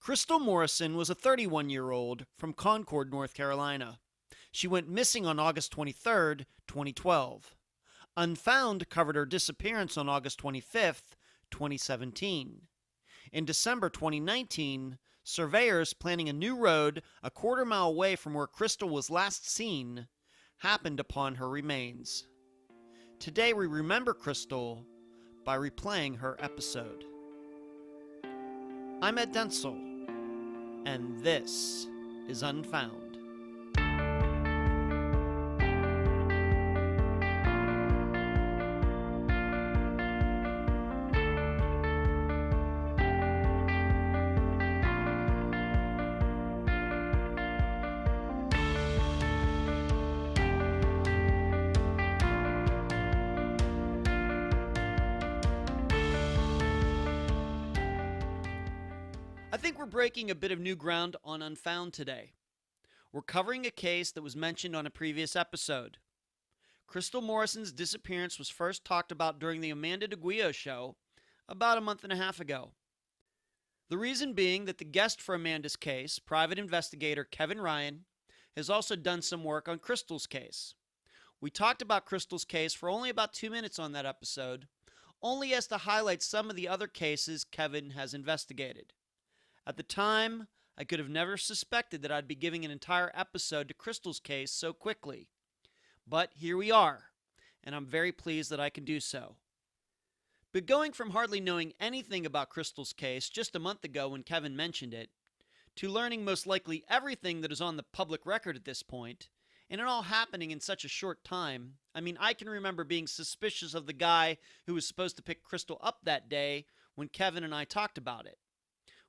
Crystal Morrison was a 31-year-old from Concord, North Carolina. She went missing on August 23, 2012. Unfound covered her disappearance on August 25, 2017. In December 2019, surveyors planning a new road a quarter-mile away from where Crystal was last seen happened upon her remains. Today we remember Crystal by replaying her episode. I'm Ed Densel, and this is Unfound. I think we're breaking a bit of new ground on Unfound today. We're covering a case that was mentioned on a previous episode. Crystal Morrison's disappearance was first talked about during the Amanda DeGuio show about a month and a half ago. The reason being that the guest for Amanda's case, private investigator Kevin Ryan, has also done some work on Crystal's case. We talked about Crystal's case for only about 2 minutes on that episode, only as to highlight some of the other cases Kevin has investigated. At the time, I could have never suspected that I'd be giving an entire episode to Crystal's case so quickly. But here we are, and I'm very pleased that I can do so. But going from hardly knowing anything about Crystal's case just a month ago when Kevin mentioned it, to learning most likely everything that is on the public record at this point, and it all happening in such a short time, I can remember being suspicious of the guy who was supposed to pick Crystal up that day when Kevin and I talked about it.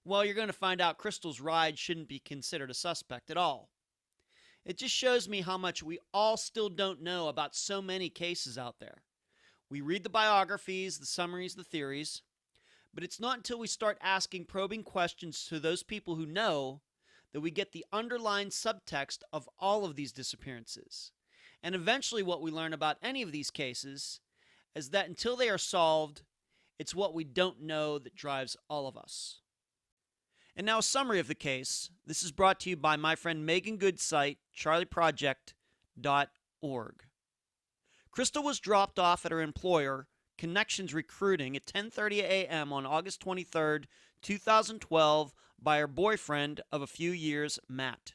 Well, you're going to find out Crystal's ride shouldn't be considered a suspect at all. It just shows me how much we all still don't know about so many cases out there. We read the biographies, the summaries, the theories, but it's not until we start asking probing questions to those people who know that we get the underlying subtext of all of these disappearances. And eventually what we learn about any of these cases is that until they are solved, it's what we don't know that drives all of us. And now a summary of the case. This is brought to you by my friend Megan Good's site, charlieproject.org. Crystal was dropped off at her employer, Connections Recruiting, at 10:30 a.m. on August 23, 2012, by her boyfriend of a few years, Matt.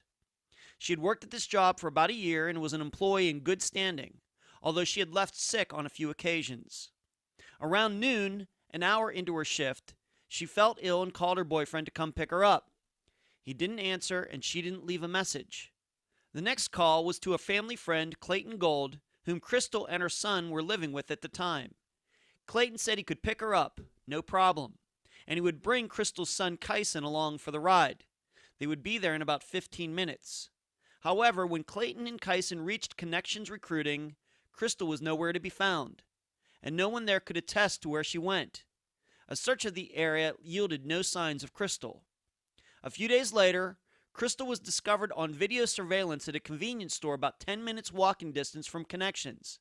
She had worked at this job for about a year and was an employee in good standing, although she had left sick on a few occasions. Around noon, an hour into her shift, she felt ill and called her boyfriend to come pick her up. He didn't answer, and she didn't leave a message. The next call was to a family friend, Clayton Gold, whom Crystal and her son were living with at the time. Clayton said he could pick her up, no problem, and he would bring Crystal's son Kyson along for the ride. They would be there in about 15 minutes. However, when Clayton and Kyson reached Connections Recruiting, Crystal was nowhere to be found, and no one there could attest to where she went. A search of the area yielded no signs of Crystal. A few days later, Crystal was discovered on video surveillance at a convenience store about 10 minutes walking distance from Connections.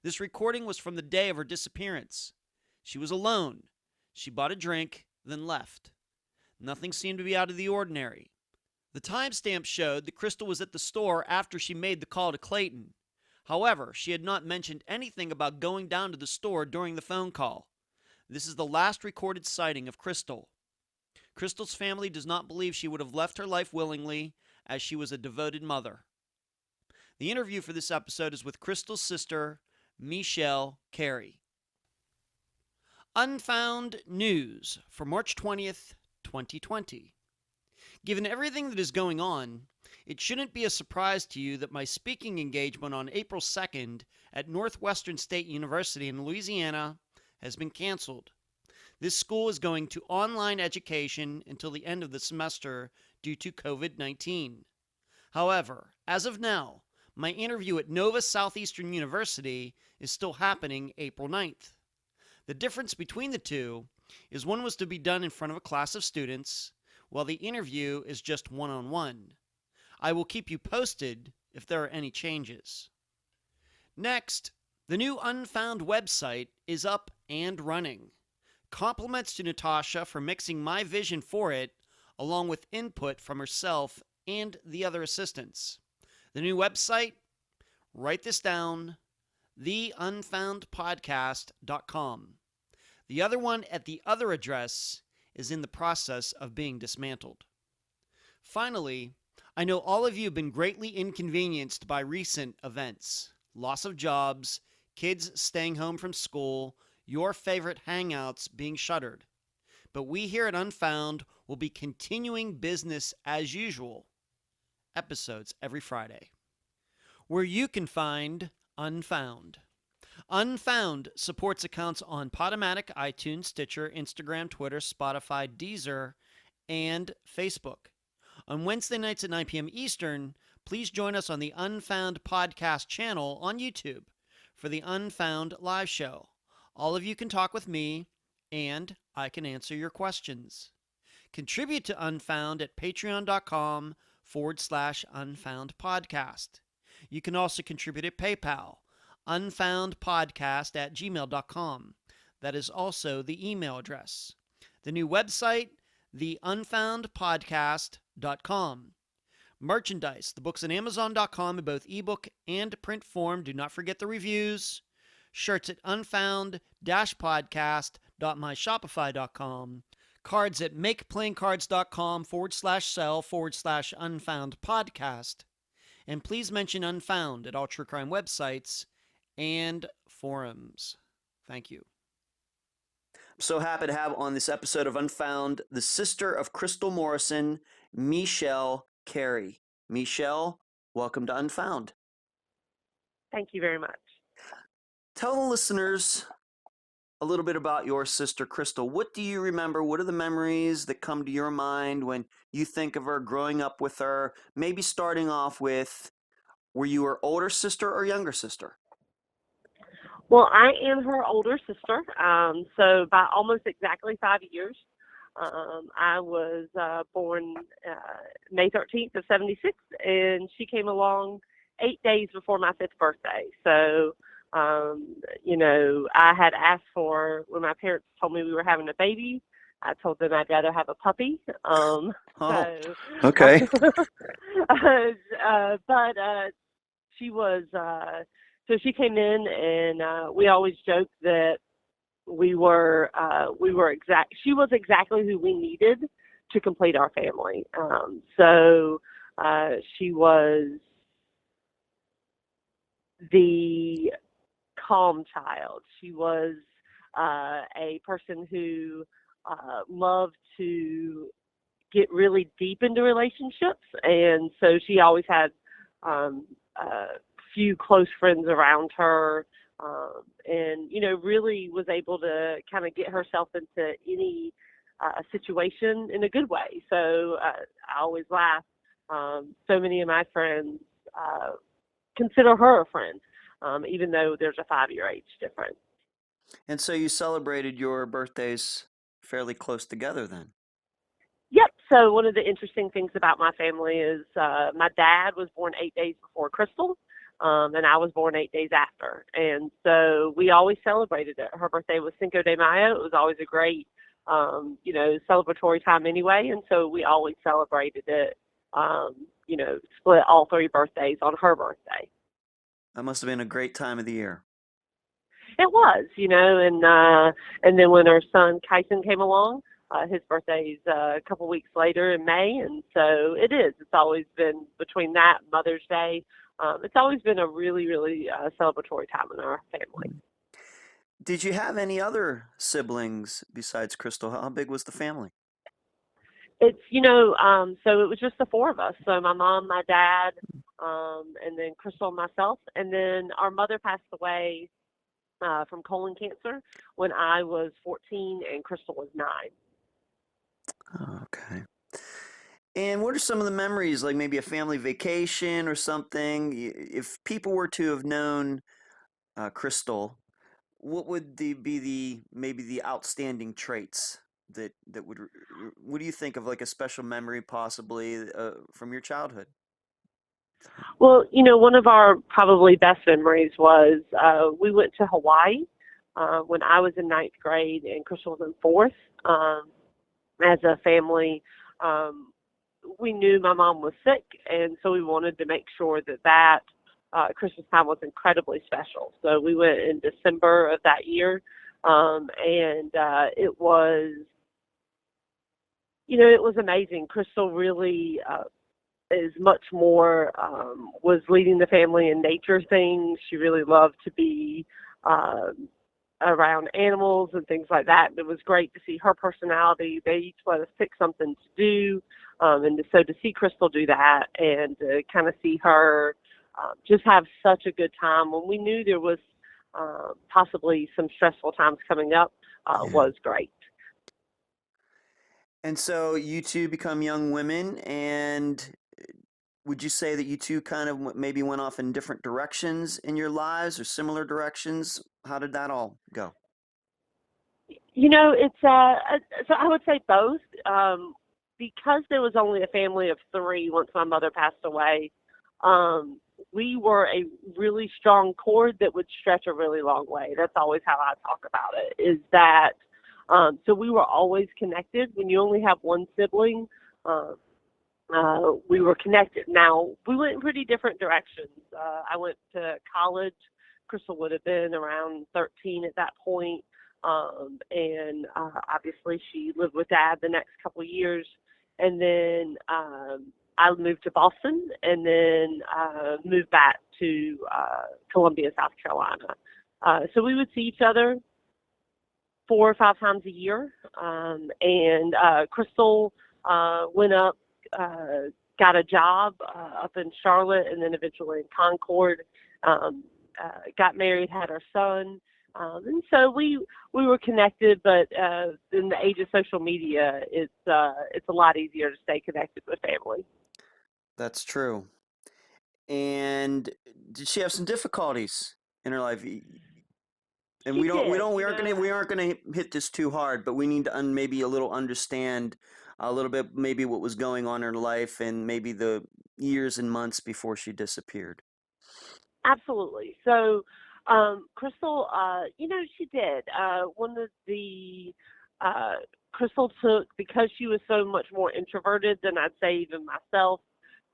This recording was from the day of her disappearance. She was alone. She bought a drink, then left. Nothing seemed to be out of the ordinary. The timestamp showed that Crystal was at the store after she made the call to Clayton. However, she had not mentioned anything about going down to the store during the phone call. This is the last recorded sighting of Crystal. Crystal's family does not believe she would have left her life willingly, as she was a devoted mother. The interview for this episode is with Crystal's sister, Michelle Carey. Unfound News for March 20th, 2020. Given everything that is going on, it shouldn't be a surprise to you that my speaking engagement on April 2nd at Northwestern State University in Louisiana has been canceled. This school is going to online education until the end of the semester due to COVID-19. However, as of now, my interview at Nova Southeastern University is still happening April 9th. The difference between the two is one was to be done in front of a class of students, while the interview is just one-on-one. I will keep you posted if there are any changes. Next, the new Unfound website is up and running. Compliments to Natasha for mixing my vision for it, along with input from herself and the other assistants. The new website, write this down, theunfoundpodcast.com. The other one at the other address is in the process of being dismantled. Finally, I know all of you have been greatly inconvenienced by recent events. Loss of jobs, kids staying home from school, your favorite hangouts being shuttered. But we here at Unfound will be continuing business as usual. Episodes every Friday. Where you can find Unfound. Unfound supports accounts on Podomatic, iTunes, Stitcher, Instagram, Twitter, Spotify, Deezer, and Facebook. On Wednesday nights at 9 p.m. Eastern, please join us on the Unfound Podcast channel on YouTube for the Unfound Live Show. All of you can talk with me, and I can answer your questions. Contribute to Unfound at patreon.com/unfoundpodcast. You can also contribute at PayPal, unfoundpodcast@gmail.com. That is also the email address. The new website, theunfoundpodcast.com. Merchandise, the books at amazon.com in both ebook and print form. Do not forget the reviews. Shirts at unfound-podcast.myshopify.com. Cards at makeplayingcards.com/sell/unfound podcast. And please mention Unfound at all true crime websites and forums. Thank you. I'm so happy to have on this episode of Unfound the sister of Crystal Morrison, Michelle Carey. Michelle, welcome to Unfound. Thank you very much. Tell the listeners a little bit about your sister, Crystal. What do you remember? What are the memories that come to your mind when you think of her, growing up with her? Maybe starting off with, were you her older sister or younger sister? Well, I am her older sister, so by almost exactly 5 years. I was born May 13th of 76, and she came along 8 days before my 5th birthday. So, I had asked for, when my parents told me we were having a baby, I told them I'd rather have a puppy. Okay. But she was, so she came in, and we always joked that she was exactly who we needed to complete our family. She was the calm child. She was a person who loved to get really deep into relationships, and so she always had a few close friends around her, and really was able to kind of get herself into any situation in a good way. So I always laugh. So many of my friends consider her a friend, even though there's a 5-year age difference. And so you celebrated your birthdays fairly close together then? Yep. So one of the interesting things about my family is my dad was born 8 days before Crystal, and I was born 8 days after. And so we always celebrated it. Her birthday was Cinco de Mayo. It was always a great, celebratory time anyway. And so we always celebrated it, split all 3 birthdays on her birthday. That must have been a great time of the year. It was, and then when our son Kyson came along, his birthday's a couple weeks later in May, and so it is. It's always been between that and Mother's Day. It's always been a really, really celebratory time in our family. Did you have any other siblings besides Crystal? How big was the family? It's, so it was just the 4 of us. So my mom, my dad, and then Crystal and myself. And then our mother passed away from colon cancer when I was 14 and Crystal was 9. Okay. And what are some of the memories, like maybe a family vacation or something? If people were to have known Crystal, what would be maybe the outstanding traits that would? What do you think of, like a special memory possibly from your childhood? Well, one of our probably best memories was we went to Hawaii when I was in 9th grade and Crystal was in 4th as a family. we knew my mom was sick, and so we wanted to make sure that Christmas time was incredibly special. So we went in December of that year, and it was, it was amazing. Crystal really is much more, was leading the family in nature things. She really loved to be around animals and things like that. It was great to see her personality. They each let us pick something to do. So to see Crystal do that and to kind of see her just have such a good time when we knew there was possibly some stressful times coming up was great. And so you two become young women, and would you say that you two kind of maybe went off in different directions in your lives or similar directions? How did that all go? It's so I would say both. Because there was only a family of three once my mother passed away. We were a really strong cord that would stretch a really long way. That's always how I talk about it. Is that so we were always connected. When you only have one sibling, we were connected. Now we went in pretty different directions. I went to college. Crystal would have been around 13 at that point. And obviously she lived with Dad the next couple of years. And then I moved to Boston and then moved back to Columbia, South Carolina. So we would see each other 4 or 5 times a year. And Crystal went up, got a job up in Charlotte and then eventually in Concord, got married, had our son. And so we were connected, but in the age of social media, it's a lot easier to stay connected with family. That's true. And did she have some difficulties in her life? And She we did, aren't gonna hit this too hard, but we need to maybe a little understand a little bit maybe what was going on in her life and maybe the years and months before she disappeared. Absolutely. So, Crystal, she did. One of the Crystal took, because she was so much more introverted than I'd say even myself.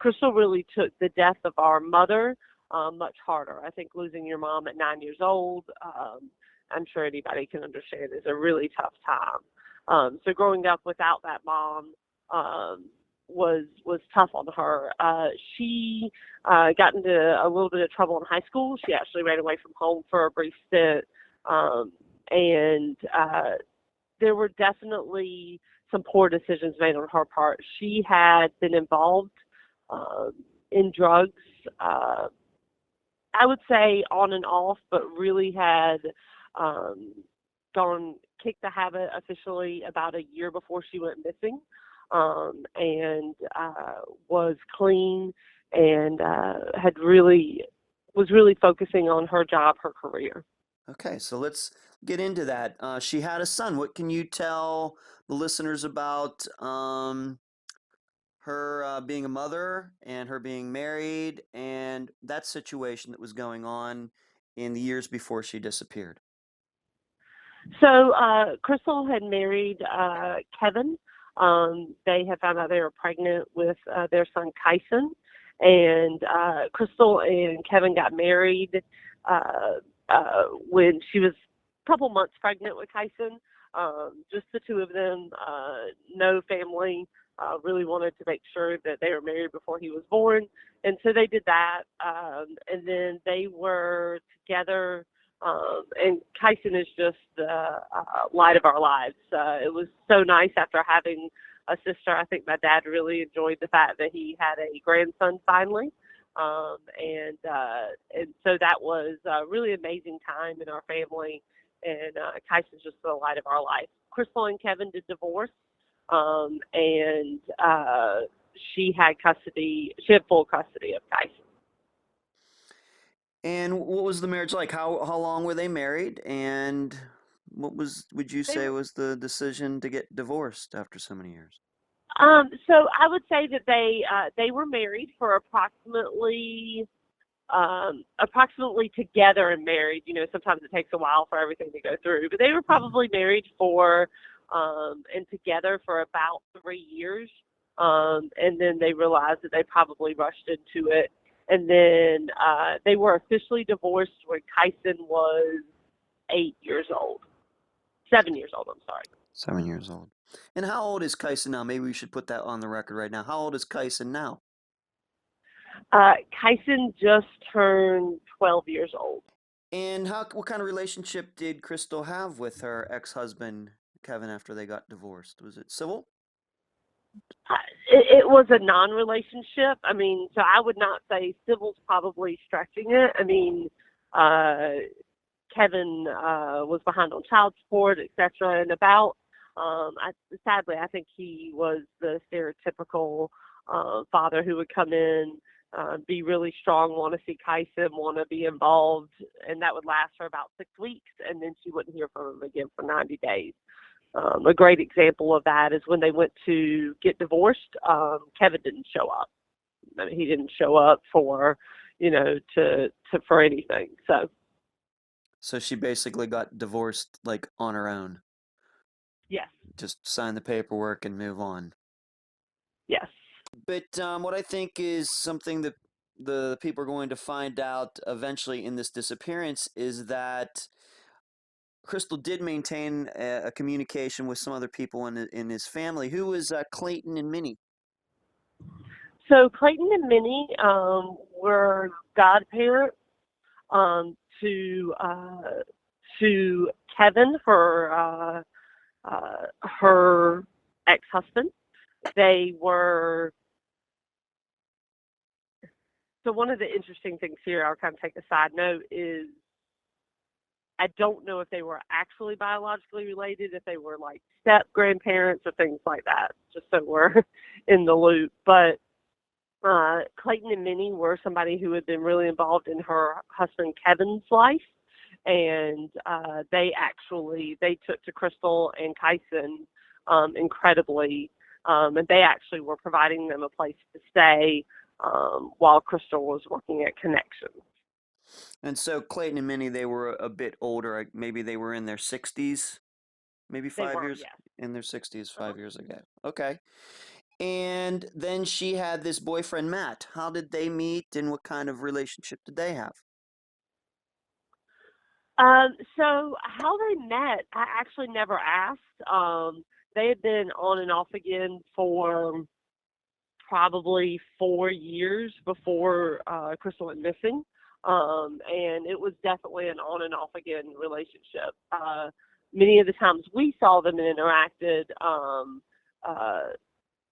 Crystal really took the death of our mother much harder. I think losing your mom at 9 years old, I'm sure anybody can understand, is a really tough time. So growing up without that mom was tough on her. She got into a little bit of trouble in high school. She actually ran away from home for a brief stint, and there were definitely some poor decisions made on her part. She had been involved in drugs. I would say on and off, but really had kicked the habit officially about a year before she went missing, and was clean and was really focusing on her job, her career. Okay, so let's get into that. She had a son. What can you tell the listeners about her being a mother and her being married and that situation that was going on in the years before she disappeared? So Crystal had married Kevin. They had found out they were pregnant with their son Kyson, and Crystal and Kevin got married when she was a couple months pregnant with Kyson. Just the two of them, no family. Really wanted to make sure that they were married before he was born, and so they did that. And then they were together. And Kyson is just the light of our lives. It was so nice after having a sister. I think my dad really enjoyed the fact that he had a grandson finally. And so that was a really amazing time in our family. And Kyson's just the light of our life. Crystal and Kevin did divorce. And she had custody. She had full custody of Kyson. And what was the marriage like? How long were they married? And would you They say was the decision to get divorced after so many years? So I would say that they were married for approximately together and married. Sometimes it takes a while for everything to go through, but they were probably married for and together for about 3 years. And then they realized that they probably rushed into it. And then they were officially divorced when Kyson was 8 years old. 7 years old, I'm sorry. 7 years old. And how old is Kyson now? Maybe we should put that on the record right now. How old is Kyson now? Kyson just turned 12 years old. And what kind of relationship did Crystal have with her ex-husband, Kevin, after they got divorced? Was it civil? It was a non-relationship. I mean, so I would not say civil's probably stretching it. I mean, Kevin was behind on child support, etc. And sadly, I think he was the stereotypical father who would come in, be really strong, want to see Kyson, want to be involved, and that would last for about 6 weeks, and then she wouldn't hear from him again for 90 days. A great example of that is when they went to get divorced, Kevin didn't show up. I mean, he didn't show up for, for anything. So she basically got divorced like on her own. Yes. Just sign the paperwork and move on. Yes. But what I think is something that the people are going to find out eventually in this disappearance is that Crystal did maintain a communication with some other people in his family. Who was Clayton and Minnie? So Clayton and Minnie were godparents to Kevin, her ex-husband. They were. So one of the interesting things here, I'll kind of take a side note, is I don't know if they were actually biologically related, if they were like step grandparents or things like that, just so we're in the loop. But Clayton and Minnie were somebody who had been really involved in her husband Kevin's life, and they took to Crystal and Kyson incredibly, and they actually were providing them a place to stay while Crystal was working at Connection. And so Clayton and Minnie, they were a bit older. Maybe they were in their 60s, maybe 5 years Yes. in their 60s, 5 years ago. Okay. And then she had this boyfriend, Matt. How did they meet and what kind of relationship did they have? So how they met, I actually never asked. They had been on and off again for probably 4 years before Crystal went missing. And it was definitely an on and off again relationship. Many of the times we saw them and interacted,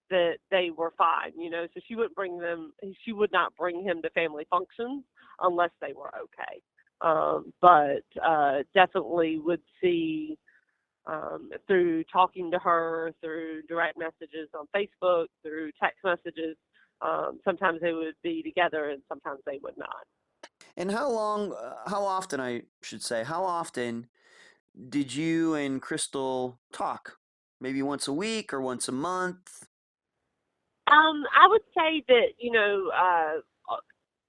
that they were fine, so she would not bring him to family functions unless they were okay. But definitely would see through talking to her, through direct messages on Facebook, through text messages. Sometimes they would be together and sometimes they would not. And how often, I should say, how often did you and Crystal talk? Maybe once a week or once a month? I would say that,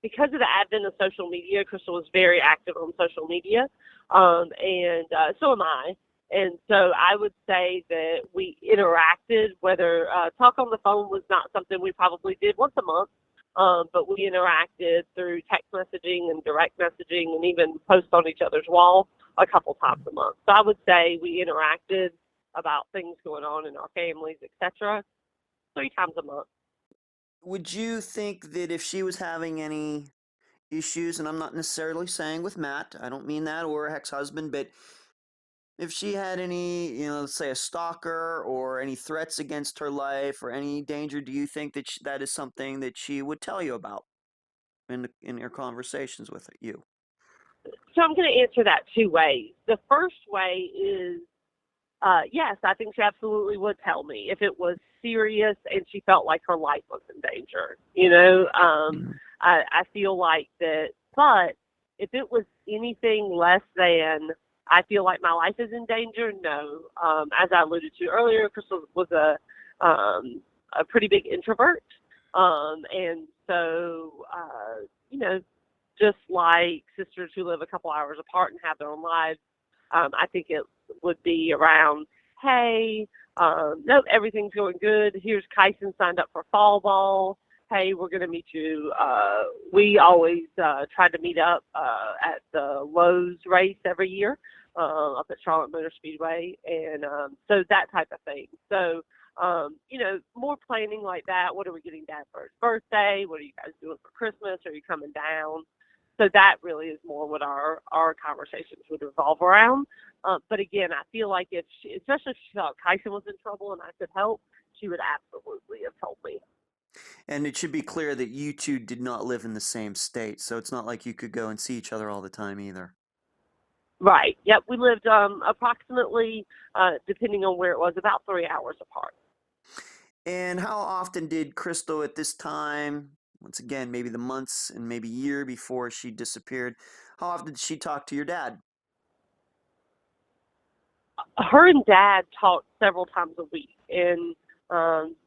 because of the advent of social media, Crystal was very active on social media, and so am I. And so I would say that we interacted, whether talk on the phone was not something we probably did once a month, but we interacted through text messaging and direct messaging and even post on each other's wall a couple times a month. So I would say we interacted about things going on in our families, etc., 3 times a month. Would you think that if she was having any issues, and I'm not necessarily saying with Matt, I don't mean that, or her ex-husband, but if she had any, let's say a stalker or any threats against her life or any danger, do you think that that is something that she would tell you about in her conversations with you? So I'm going to answer that 2 ways. The first way is, yes, I think she absolutely would tell me if it was serious and she felt like her life was in danger. I feel like that, but if it was anything less than I feel like my life is in danger, no. As I alluded to earlier, Crystal was a pretty big introvert, and so just like sisters who live a couple hours apart and have their own lives, I think it would be around, hey, Nope, everything's going good. Here's Kyson signed up for fall ball. Hey, we're going to meet you. We always try to meet up at the Lowe's race every year up at Charlotte Motor Speedway. And so that type of thing. So, more planning like that. What are we getting Dad for his birthday? What are you guys doing for Christmas? Are you coming down? So that really is more what our conversations would revolve around. But again, I feel like especially if she thought Kyson was in trouble and I could help, she would absolutely have told me. And it should be clear that you two did not live in the same state, so it's not like you could go and see each other all the time either. Right. Yep. We lived approximately, depending on where it was, about 3 hours apart. And how often did Crystal at this time, once again, maybe the months and maybe year before she disappeared, how often did she talk to your dad? Her and Dad talked several times a week, and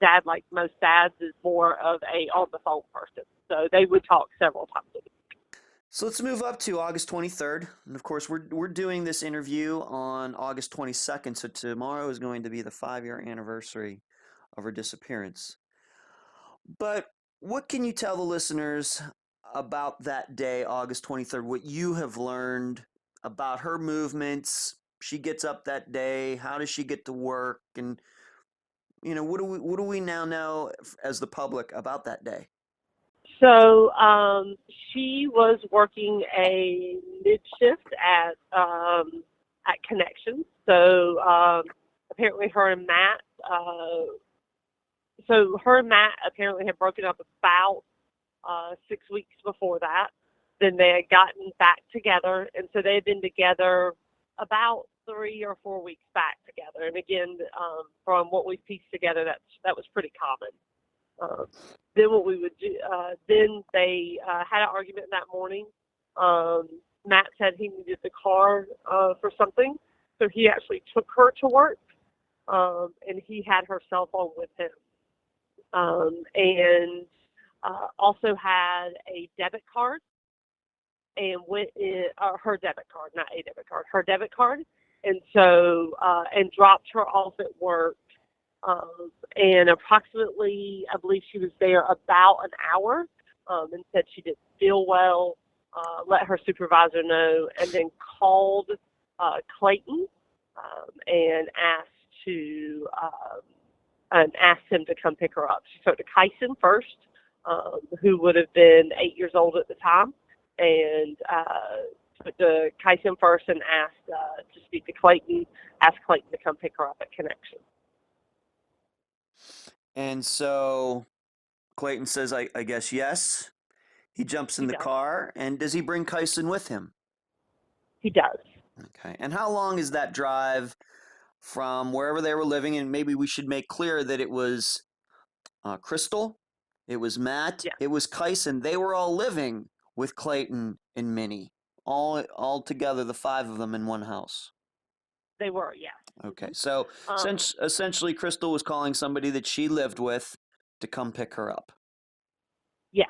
Dad, like most dads, is more of a on the phone person, so they would talk several times a week. So let's move up to August 23rd, and of course we're doing this interview on August 22nd, so tomorrow is going to be the 5-year anniversary of her disappearance. But what can you tell the listeners about that day, August 23rd, what you have learned about her movements? She gets up that day, how does she get to work, and what do we now know as the public about that day? So she was working a mid shift at Connections. So apparently her and Matt. So her and Matt apparently had broken up about 6 weeks before that. Then they had gotten back together, and so they had been together about 3 or 4 weeks back together. And again, from what we pieced together, that was pretty common. Then what we would do, then they had an argument that morning. Matt said he needed the car for something, so he actually took her to work, and he had her cell phone with him, and also had a debit card, and went in, her debit card, not a debit card, her debit card, and so and dropped her off at work. And approximately, I believe she was there about an hour, and said she didn't feel well, let her supervisor know, and then called Clayton and asked him to come pick her up. She spoke to Kyson first, who would have been 8 years old at the time, and spoke to Kyson first and asked to speak to Clayton, asked Clayton to come pick her up at Connection. And so Clayton says, I guess yes. He jumps in the car, and does he bring Kyson with him? He does. Okay. And how long is that drive from wherever they were living? And maybe we should make clear that it was Crystal, it was Matt, Yeah. it was Kyson. They were all living with Clayton and Minnie, all together, the 5 of them in one house. They were, yeah. Okay, so essentially Crystal was calling somebody that she lived with to come pick her up. Yes.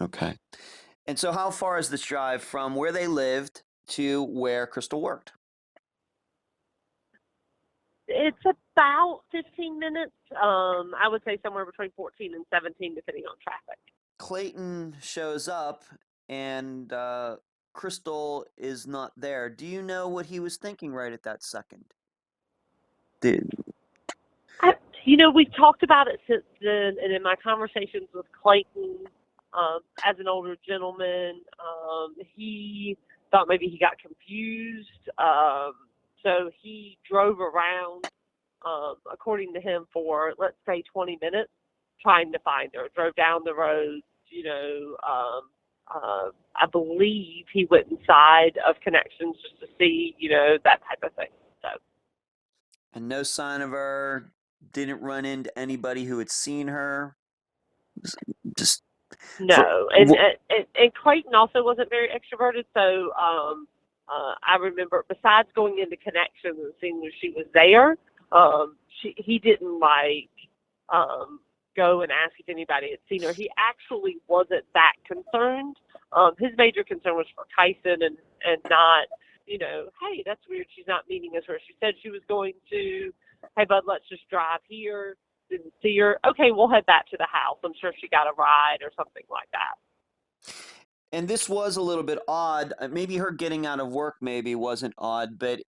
Okay. And so how far is this drive from where they lived to where Crystal worked? It's about 15 minutes. I would say somewhere between 14 and 17, depending on traffic. Clayton shows up, and Crystal is not there. Do you know what he was thinking right at that second? We've talked about it since then, and in my conversations with Clayton, as an older gentleman, he thought maybe he got confused. So he drove around, according to him, for, let's say, 20 minutes trying to find her. Drove down the road, I believe he went inside of Connections just to see, that type of thing. So. And no sign of her, didn't run into anybody who had seen her? Just no. And Clayton also wasn't very extroverted, so I remember, besides going into Connections and seeing that she was there, he didn't go and ask if anybody had seen her. He actually wasn't that concerned. His major concern was for Kyson and not, hey, that's weird, she's not meeting us where she said she was going to. hey, bud, let's just drive here. Didn't see her. Okay, we'll head back to the house. I'm sure she got a ride or something like that. And this was a little bit odd. Maybe her getting out of work maybe wasn't odd, but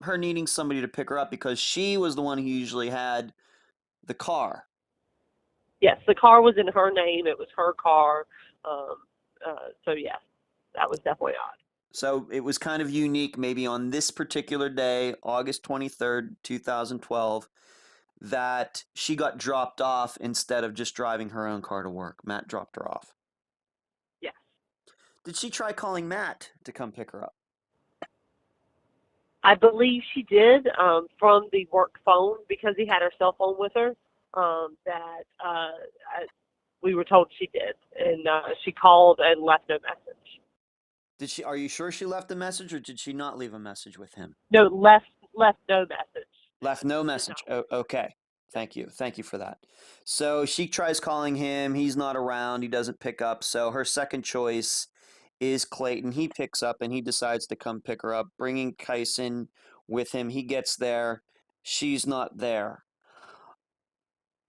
her needing somebody to pick her up because she was the one who usually had the car. Yes, the car was in her name. It was her car. Um, so, yes, that was definitely odd. So it was kind of unique, maybe on this particular day, August 23rd, 2012, that she got dropped off instead of just driving her own car to work. Matt dropped her off. Yes. Did she try calling Matt to come pick her up? I believe she did from the work phone because he had her cell phone with her. We were told she did, and she called and left no message. Did she? Are you sure she left a message, or did she not leave a message with him? No, left no message. Left no Did not message. leave. Okay. Thank you. Thank you for that. So she tries calling him. He's not around. He doesn't pick up. So her second choice is Clayton. He picks up and he decides to come pick her up, bringing Kyson with him. He gets there. She's not there.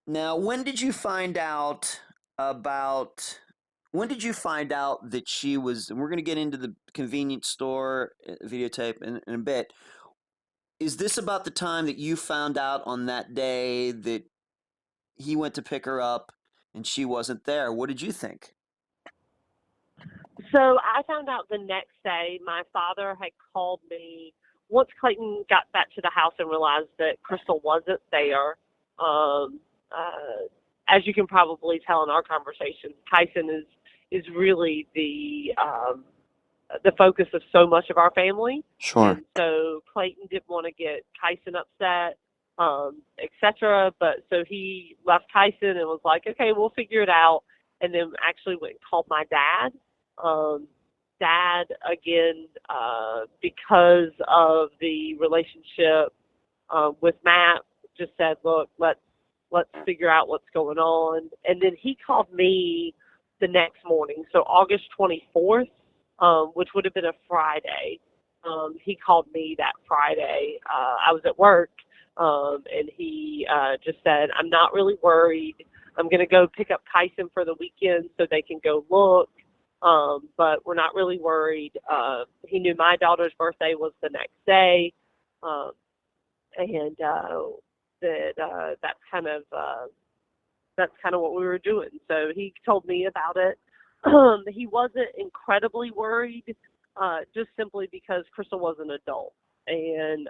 Now, when did you find out about? When did you find out that she was? And we're going to get into the convenience store videotape in a bit. Is this about the time that you found out on that day that he went to pick her up and she wasn't there? What did you think? So I found out the next day. My father had called me once Clayton got back to the house and realized that Crystal wasn't there. Um, as you can probably tell in our conversation, Tyson is really the focus of so much of our family. Sure. And so Clayton didn't want to get Tyson upset, etc. But so he left Tyson and was like, okay, we'll figure it out. And then actually went and called my dad. Dad, again, because of the relationship with Matt, just said, look, let's figure out what's going on. And then he called me the next morning, so August 24th, which would have been a Friday. He called me that Friday. I was at work, and he just said, I'm not really worried. I'm going to go pick up Tyson for the weekend so they can go look, but we're not really worried. He knew my daughter's birthday was the next day, and that's kind of what we were doing. So he told me about it. He wasn't incredibly worried, just simply because Crystal was an adult. And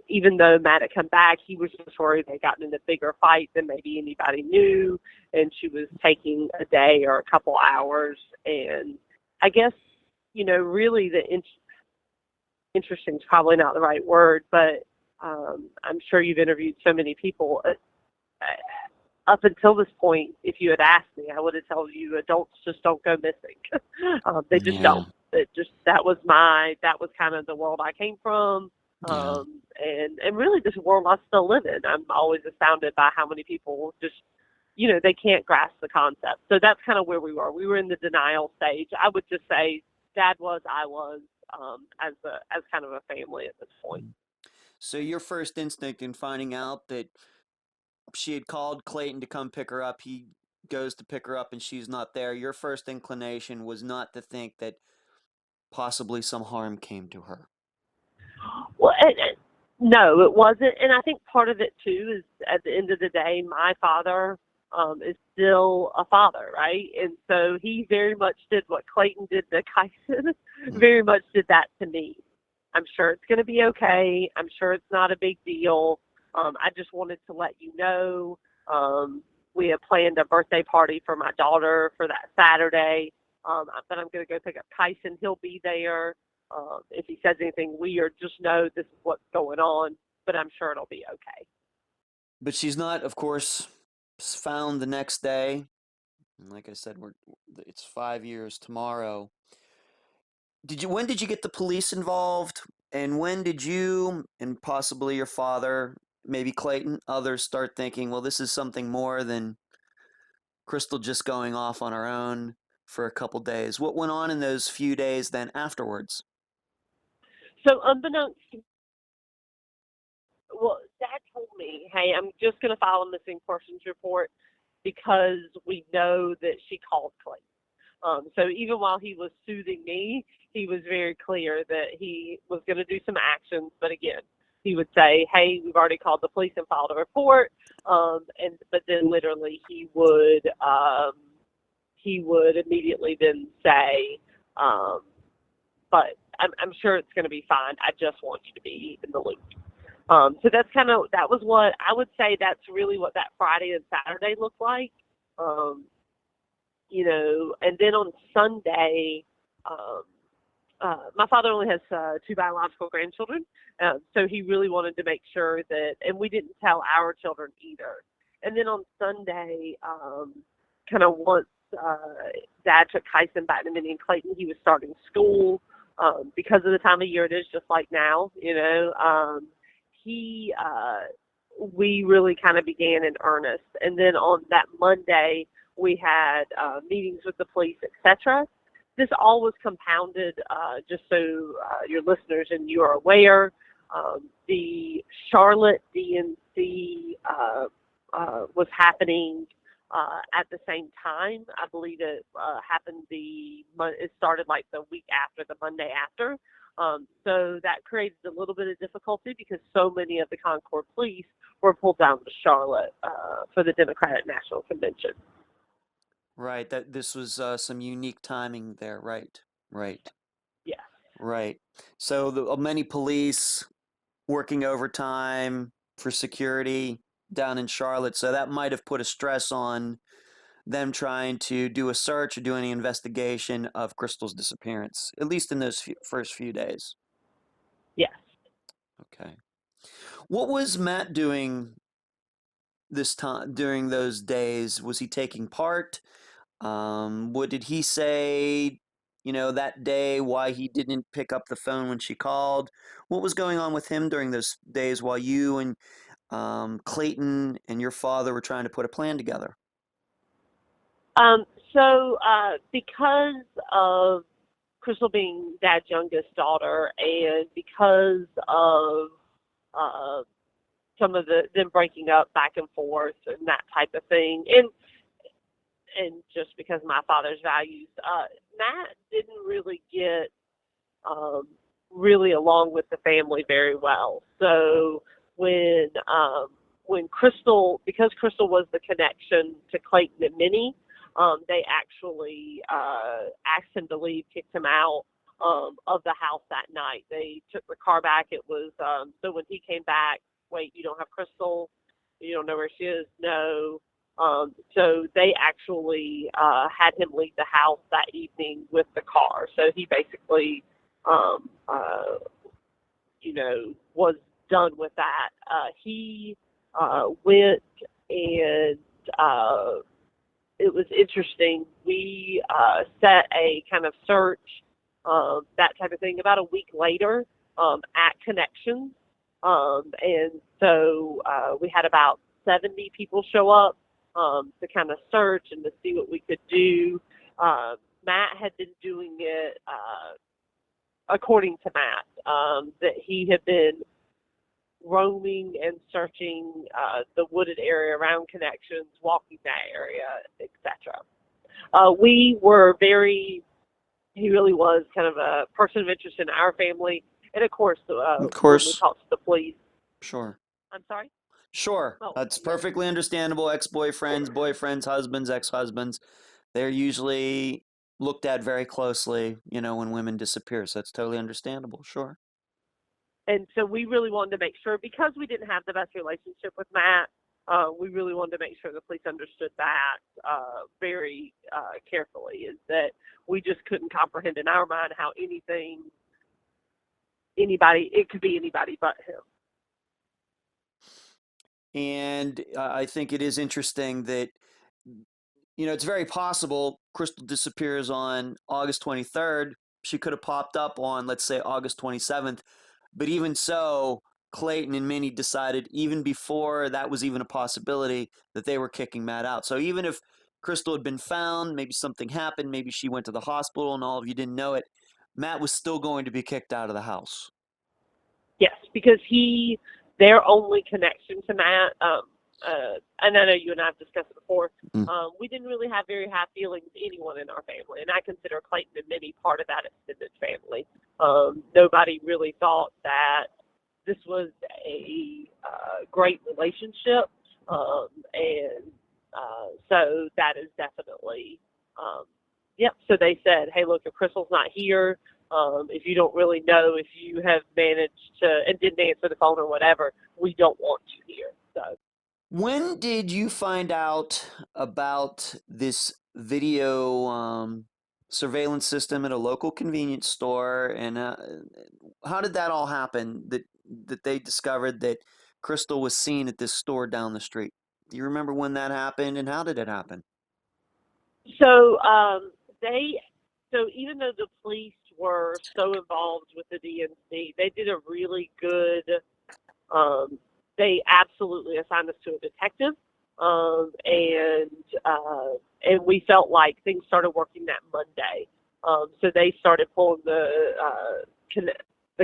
even though Matt had come back, he was just worried they'd gotten in a bigger fight than maybe anybody knew, and she was taking a day or a couple hours. And I guess, really interesting is probably not the right word, but I'm sure you've interviewed so many people. Up until this point, if you had asked me, I would have told you adults just don't go missing. They just don't. That was kind of the world I came from, and really this world I still live in. I'm always astounded by how many people just, they can't grasp the concept. So that's kind of where we were. We were in the denial stage. I would just say Dad was, I was, as kind of a family at this point. So your first instinct in finding out that she had called Clayton to come pick her up, he goes to pick her up and she's not there. Your first inclination was not to think that possibly some harm came to her. Well, no, it wasn't. And I think part of it, too, is at the end of the day, my father is still a father, right? And so he very much did what Clayton did to Kyson, very much did that to me. I'm sure it's going to be okay. I'm sure it's not a big deal. I just wanted to let you know. We have planned a birthday party for my daughter for that Saturday, but I'm going to go pick up Tyson. He'll be there. If he says anything weird, just know this is what's going on, but I'm sure it'll be okay. But she's not, of course, found the next day. And like I said, it's 5 years tomorrow. When did you get the police involved? And when did you and possibly your father, maybe Clayton, others start thinking, well, this is something more than Crystal just going off on her own for a couple days? What went on in those few days then afterwards? So unbeknownst well, Dad told me, hey, I'm just going to file a missing persons report because we know that she called Clayton. So even while he was soothing me, he was very clear that he was going to do some actions. But again, he would say, "Hey, we've already called the police and filed a report," but then literally he would immediately then say, "But I'm sure it's going to be fine. I just want you to be in the loop." So that was what I would say. That's really what that Friday and Saturday looked like. Um, and then on Sunday, um, my father only has two biological grandchildren, so he really wanted to make sure that, and we didn't tell our children either. And then on Sunday, kind of once Dad took Tyson back to Minnie and Clayton, he was starting school because of the time of year it is, just like now. He we really kind of began in earnest, and then on that Monday we had meetings with the police, etc. This all was compounded, just so your listeners and you are aware, the Charlotte DNC was happening at the same time. I believe it happened it started like the week after, the Monday after. So that created a little bit of difficulty because so many of the Concord police were pulled down to Charlotte for the Democratic National Convention. Right. That this was some unique timing there. Right. Right. Yeah. Right. So many police working overtime for security down in Charlotte. So that might have put a stress on them trying to do a search or do any investigation of Crystal's disappearance, at least in those first few days. Yes. Okay. What was Matt doing this time during those days? Was he taking part? What did he say, that day, why he didn't pick up the phone when she called? What was going on with him during those days while you and Clayton and your father were trying to put a plan together? So because of Crystal being Dad's youngest daughter, and because of some of them breaking up back and forth and that type of thing, and just because my father's values, Matt didn't really get really along with the family very well. So when because Crystal was the connection to Clayton and Minnie, they actually asked him to leave, kicked him out of the house that night. They took the car back. It was so when he came back, wait, you don't have Crystal? You don't know where she is? No. So they actually had him leave the house that evening with the car. So he basically, um, uh, was done with that. He went and it was interesting. We set a kind of search, that type of thing, about a week later at Connections. And so we had about 70 people show up to kind of search and to see what we could do. Matt had been doing it, according to Matt, that he had been roaming and searching the wooded area around Connections, walking that area, etc. We were he really was kind of a person of interest in our family. And of course, when we talked to the police. Sure. I'm sorry? Sure. Oh, That's yeah. perfectly understandable. Ex-boyfriends, boyfriends, husbands, ex-husbands, they're usually looked at very closely, when women disappear. So that's totally understandable. Sure. And so we really wanted to make sure, because we didn't have the best relationship with Matt, we really wanted to make sure the police understood that very carefully, is that we just couldn't comprehend in our mind how it could be anybody but him. And I think it is interesting that, it's very possible Crystal disappears on August 23rd. She could have popped up on, let's say, August 27th. But even so, Clayton and Minnie decided, even before that was even a possibility, that they were kicking Matt out. So even if Crystal had been found, maybe something happened, maybe she went to the hospital and all of you didn't know it, Matt was still going to be kicked out of the house. Yes, because their only connection to Matt, and I know you and I have discussed it before, we didn't really have very high feelings to anyone in our family, and I consider Clayton and Minnie part of that extended family. Nobody really thought that this was a great relationship, and so that is definitely, yep. So they said, hey, look, if Crystal's not here, if you don't really know if you have managed to and didn't answer the phone or whatever, we don't want you here. So When did you find out about this video surveillance system at a local convenience store, and how did that all happen? That they discovered that Crystal was seen at this store down the street. Do you remember when that happened, and how did it happen? So they, so even though the police were so involved with the DNC, they did a really good. They absolutely assigned us to a detective, and we felt like things started working that Monday. So they started pulling the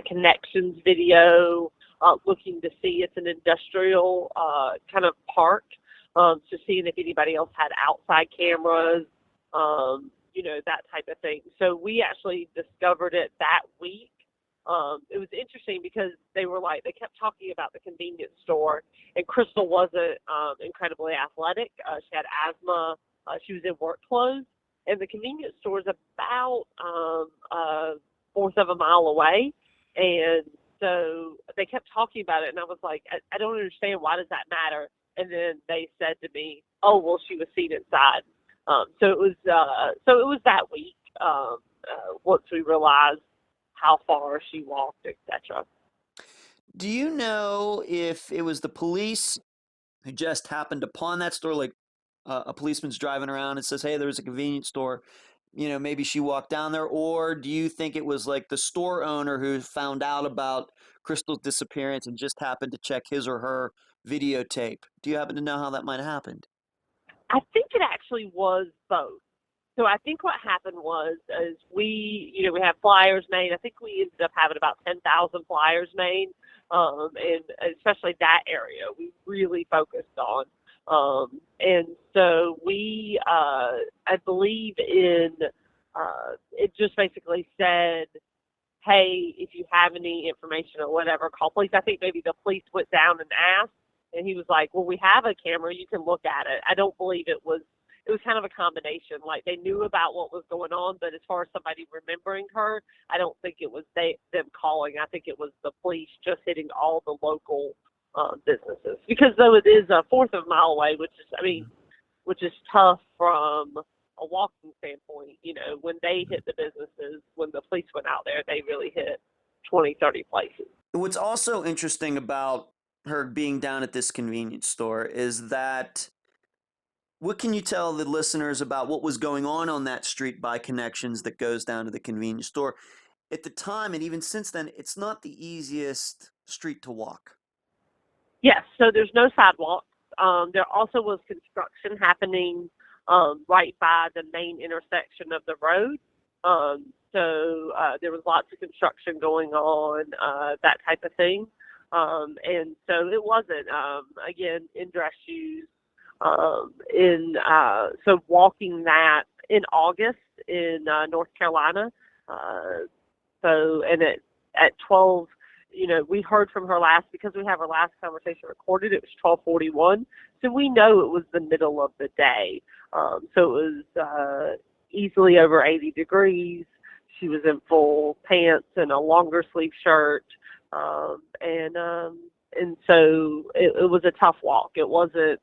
connections video, looking to see it's an industrial kind of park. So seeing if anybody else had outside cameras, that type of thing. So we actually discovered it that week. It was interesting because they kept talking about the convenience store, and Crystal wasn't incredibly athletic. She had asthma. She was in work clothes, and the convenience store is about a fourth of a mile away. And so they kept talking about it, and I was like, I don't understand. Why does that matter? And then they said to me, "Oh, well, she was seen inside." So it was that week once we realized how far she walked, etc. Do you know if it was the police who just happened upon that store, like a policeman's driving around and says, "Hey, there's a convenience store." Maybe she walked down there, or do you think it was like the store owner who found out about Crystal's disappearance and just happened to check his or her videotape? Do you happen to know how that might have happened? I think it actually was both. So I think what happened is we have flyers made. I think we ended up having about 10,000 flyers made, and especially that area we really focused on. And so I believe it just basically said, hey, if you have any information or whatever, call police. I think maybe the police went down and asked, and he was like, well, we have a camera. You can look at it. I don't believe it was kind of a combination. Like they knew about what was going on, but as far as somebody remembering her, I don't think it was them calling. I think it was the police just hitting all the local businesses. Because though it is a fourth of a mile away, which is tough from a walking standpoint, when they hit the businesses, when the police went out there, they really hit 20, 30 places. What's also interesting about her being down at this convenience store is that what can you tell the listeners about what was going on that street by connections that goes down to the convenience store? At the time, and even since then, it's not the easiest street to walk. Yes, so there's no sidewalks. There also was construction happening right by the main intersection of the road. So there was lots of construction going on, that type of thing. And so it wasn't, again, in dress shoes. So walking that in August in North Carolina. And at 12, we heard from her last, because we have her last conversation recorded, it was 12:41. So we know it was the middle of the day. So it was easily over 80 degrees. She was in full pants and a longer sleeve shirt. And so it was a tough walk. It wasn't,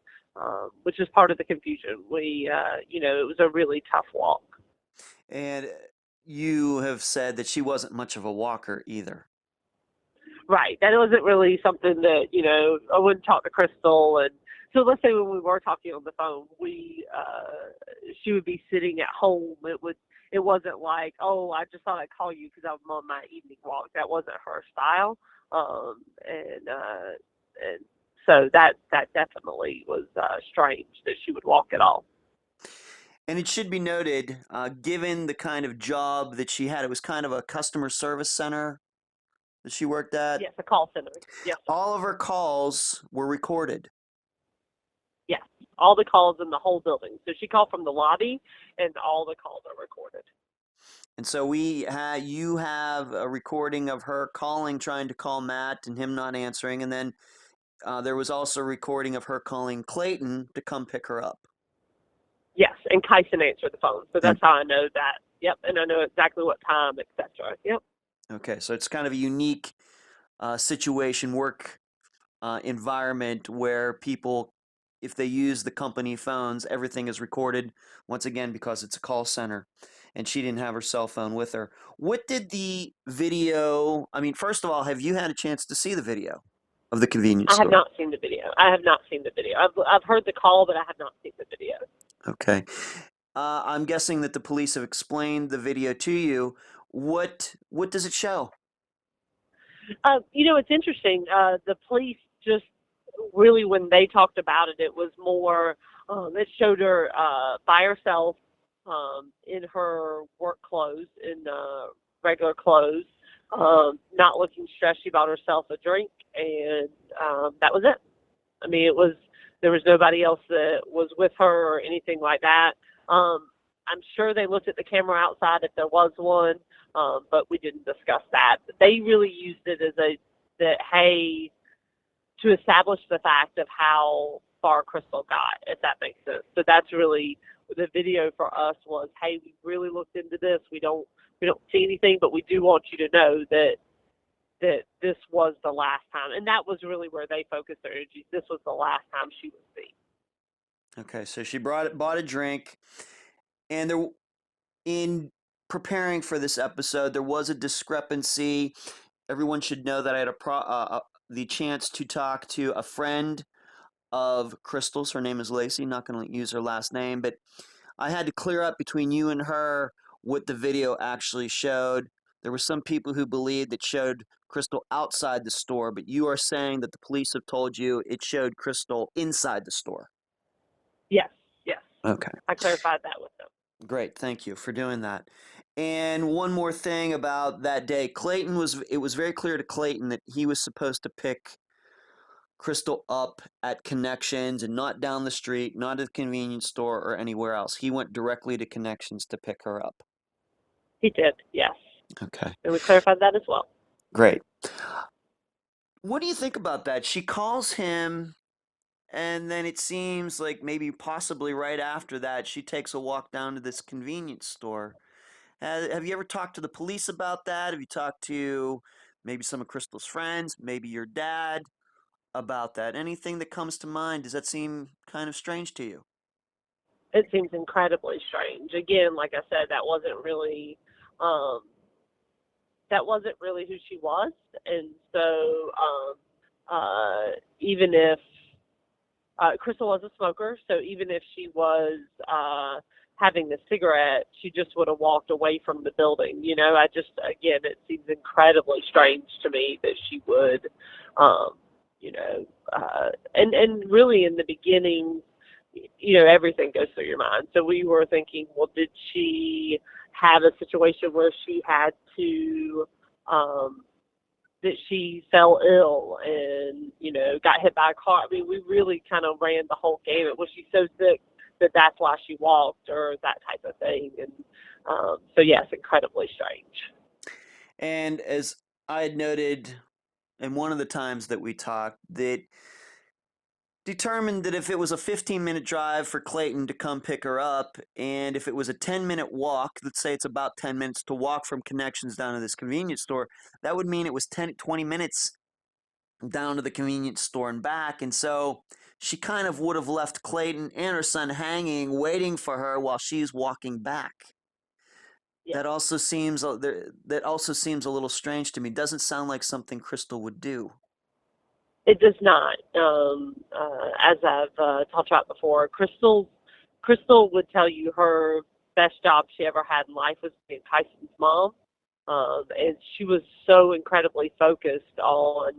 which is part of the confusion. It was a really tough walk. And you have said that she wasn't much of a walker either. Right. That wasn't really something that, I wouldn't talk to Crystal. And so let's say when we were talking on the phone, she would be sitting at home. It wasn't like, oh, I just thought I'd call you because I'm on my evening walk. That wasn't her style. And so that definitely was strange that she would walk at all. And it should be noted, given the kind of job that she had, it was kind of a customer service center that she worked at? Yes, a call center. Yes, sir. All of her calls were recorded. Yes, all the calls in the whole building. So she called from the lobby, and all the calls are recorded. And so you have a recording of her calling, trying to call Matt, and him not answering. And then there was also a recording of her calling Clayton to come pick her up. Yes, and Kyson answered the phone, so that's And, how I know that. Yep, and I know exactly what time, etc. Yep. okay, so it's kind of a unique situation, work environment where people, if they use the company phones, everything is recorded, once again, because it's a call center. And she didn't have her cell phone with her. What did the video, I mean, first of all, have you had a chance to see the video of the convenience I have store? not seen the video. I have not seen the video. I've heard the call, but I have not seen the video. Okay. I'm guessing that the police have explained the video to you. What does it show? It's interesting. The police just really, when they talked about it, it was more, it showed her by herself in her work clothes, in regular clothes, not looking stressed. She bought herself a drink, and that was it. I mean, there was nobody else that was with her or anything like that. I'm sure they looked at the camera outside if there was one, but we didn't discuss that. But they really used it as to establish the fact of how far Crystal got, if that makes sense. So that's really the video for us was, hey, we really looked into this. We don't see anything, but we do want you to know that this was the last time. And that was really where they focused their energies. This was the last time she was seen. Okay, so she bought a drink, and in preparing for this episode, there was a discrepancy. Everyone should know that I had the chance to talk to a friend of Crystal's. Her name is Lacey. Not going to use her last name, but I had to clear up between you and her what the video actually showed. There were some people who believed it showed Crystal outside the store, but you are saying that the police have told you it showed Crystal inside the store. Yes, yes. Okay. I clarified that with them. Great, thank you for doing that. And one more thing about that day, it was very clear to Clayton that he was supposed to pick Crystal up at Connections and not down the street, not at the convenience store or anywhere else. He went directly to Connections to pick her up. He did, yes. Okay. And we clarified that as well. Great. What do you think about that? She calls him, and then it seems like maybe possibly right after that, she takes a walk down to this convenience store. Have you ever talked to the police about that? Have you talked to maybe some of Crystal's friends, maybe your dad about that? Anything that comes to mind? Does that seem kind of strange to you? It seems incredibly strange. Again, like I said, um, that wasn't really who she was. And so even if Crystal was a smoker, so even if she was having the cigarette, she just would have walked away from the building. Again, it seems incredibly strange to me that she would, and really in the beginning, everything goes through your mind. So we were thinking, well, did she have a situation where she had to, that she fell ill and, got hit by a car? I mean, we really kind of ran the whole gamut. Was she so sick that that's why she walked, or that type of thing? And so, yes, incredibly strange. And as I had noted in one of the times that we talked, that determined that if it was a 15-minute drive for Clayton to come pick her up, and if it was a 10-minute walk, let's say it's about 10 minutes to walk from Connections down to this convenience store, that would mean it was 20 minutes down to the convenience store and back. And so she kind of would have left Clayton and her son hanging, waiting for her while she's walking back. Yeah. That also seems a little strange to me. Doesn't sound like something Crystal would do. It does not. As I've talked about before, Crystal would tell you her best job she ever had in life was being Tyson's mom. And she was so incredibly focused on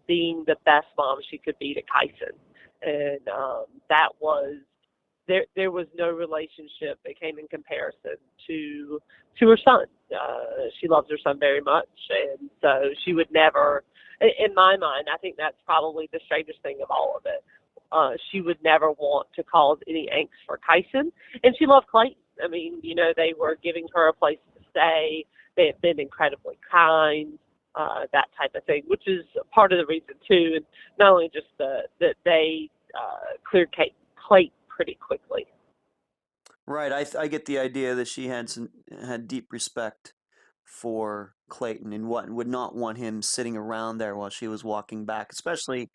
being the best mom she could be to Tyson. And there was no relationship that came in comparison to her son. She loves her son very much, and so she would never, in my mind, I think that's probably the strangest thing of all of it. She would never want to cause any angst for Kyson, and she loved Clayton. I mean, they were giving her a place to stay. They had been incredibly kind, that type of thing, which is part of the reason too. And not only just that they cleared Clayton pretty quickly. Right. I get the idea that she had deep respect for Clayton and would not want him sitting around there while she was walking back, especially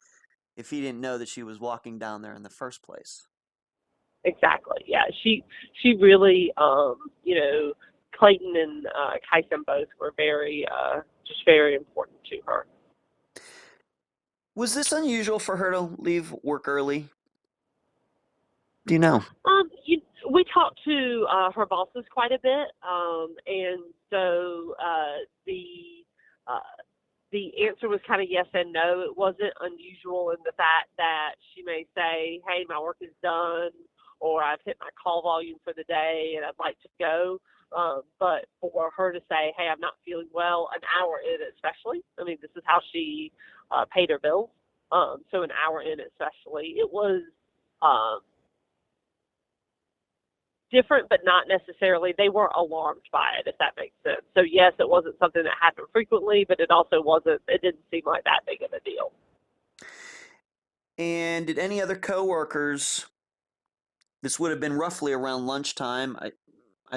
if he didn't know that she was walking down there in the first place. Exactly. Yeah. She really, Clayton and Kyson both were just very important to her. Was this unusual for her to leave work early? Do you know? We talked to her bosses quite a bit, and so the answer was kind of yes and no. It wasn't unusual in the fact that she may say, "Hey, my work is done," or "I've hit my call volume for the day and I'd like to go." But for her to say, "Hey, I'm not feeling well," an hour in especially, I mean, this is how she paid her bills. So an hour in especially, it was different, but not necessarily. They weren't alarmed by it, if that makes sense. So yes, it wasn't something that happened frequently, but it also wasn't. It didn't seem like that big of a deal. And did any other coworkers? This would have been roughly around lunchtime. I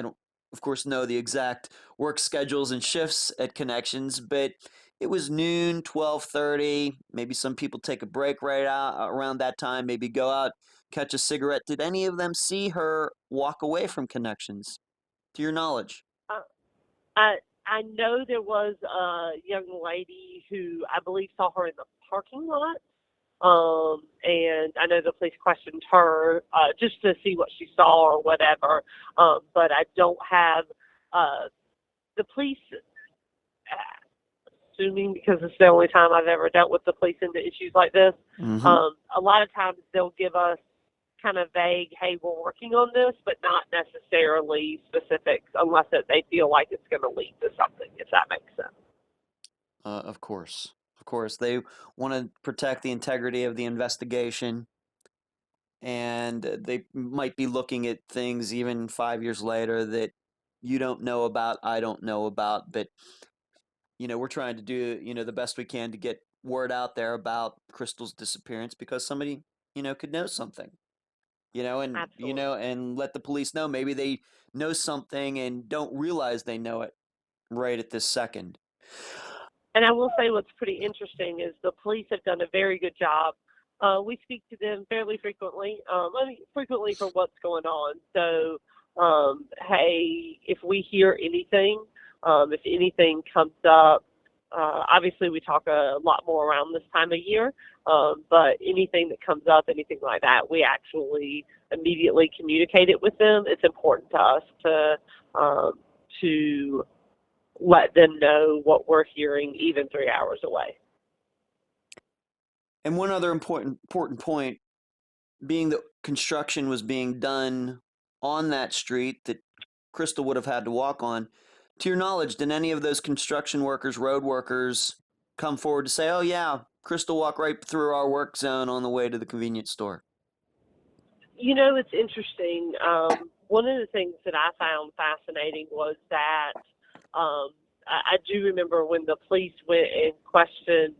don't, of course, know the exact work schedules and shifts at Connections, but it was noon, 12:30. Maybe some people take a break right out around that time. Maybe go out, catch a cigarette. Did any of them see her walk away from Connections, to your knowledge? Uh, I know there was a young lady who I believe saw her in the parking lot. And I know the police questioned her just to see what she saw or whatever. But I don't have the police, assuming because it's the only time I've ever dealt with the police into issues like this. Mm-hmm. A lot of times they'll give us kind of vague, "Hey, we're working on this," but not necessarily specifics unless they feel like it's going to lead to something, if that makes sense. Of course. Of course. They want to protect the integrity of the investigation, and they might be looking at things even 5 years later that you don't know about, I don't know about, but we're trying to do, the best we can to get word out there about Crystal's disappearance because somebody, could know something, and, Absolutely. and let the police know. Maybe they know something and don't realize they know it right at this second. And I will say what's pretty interesting is the police have done a very good job. We speak to them fairly frequently, frequently for what's going on. So, hey, if we hear anything, if anything comes up, obviously we talk a lot more around this time of year, but anything that comes up, anything like that, we actually immediately communicate it with them. It's important to us to let them know what we're hearing even 3 hours away. And one other important point, being that construction was being done on that street that Crystal would have had to walk on. To your knowledge, did any of those construction workers, road workers, come forward to say, "Oh yeah, Crystal walked right through our work zone on the way to the convenience store"? It's interesting. One of the things that I found fascinating was that I do remember when the police went and questioned.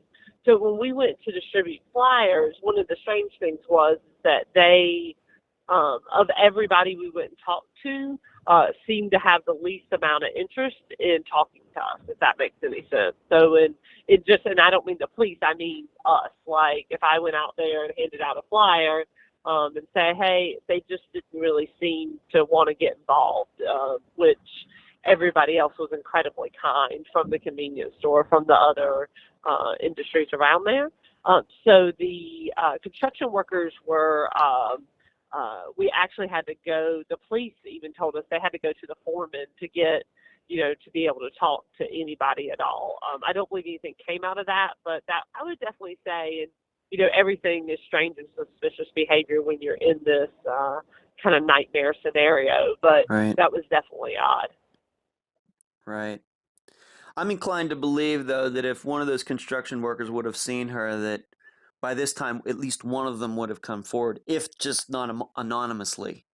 So when we went to distribute flyers, one of the strange things was that they, of everybody we went and talked to, seemed to have the least amount of interest in talking to us, if that makes any sense. So, and I don't mean the police, I mean us. Like, if I went out there and handed out a flyer, and say, hey, they just didn't really seem to want to get involved, which everybody else was incredibly kind from the convenience store, from the other industries around there. So the construction workers were, we actually had to go, the police even told us they had to go to the foreman to get, to be able to talk to anybody at all. I don't believe anything came out of that, but that I would definitely say, and everything is strange and suspicious behavior when you're in this kind of nightmare scenario, but Right. that was definitely odd. Right. I'm inclined to believe, though, that if one of those construction workers would have seen her, that by this time at least one of them would have come forward, if just not anonymously.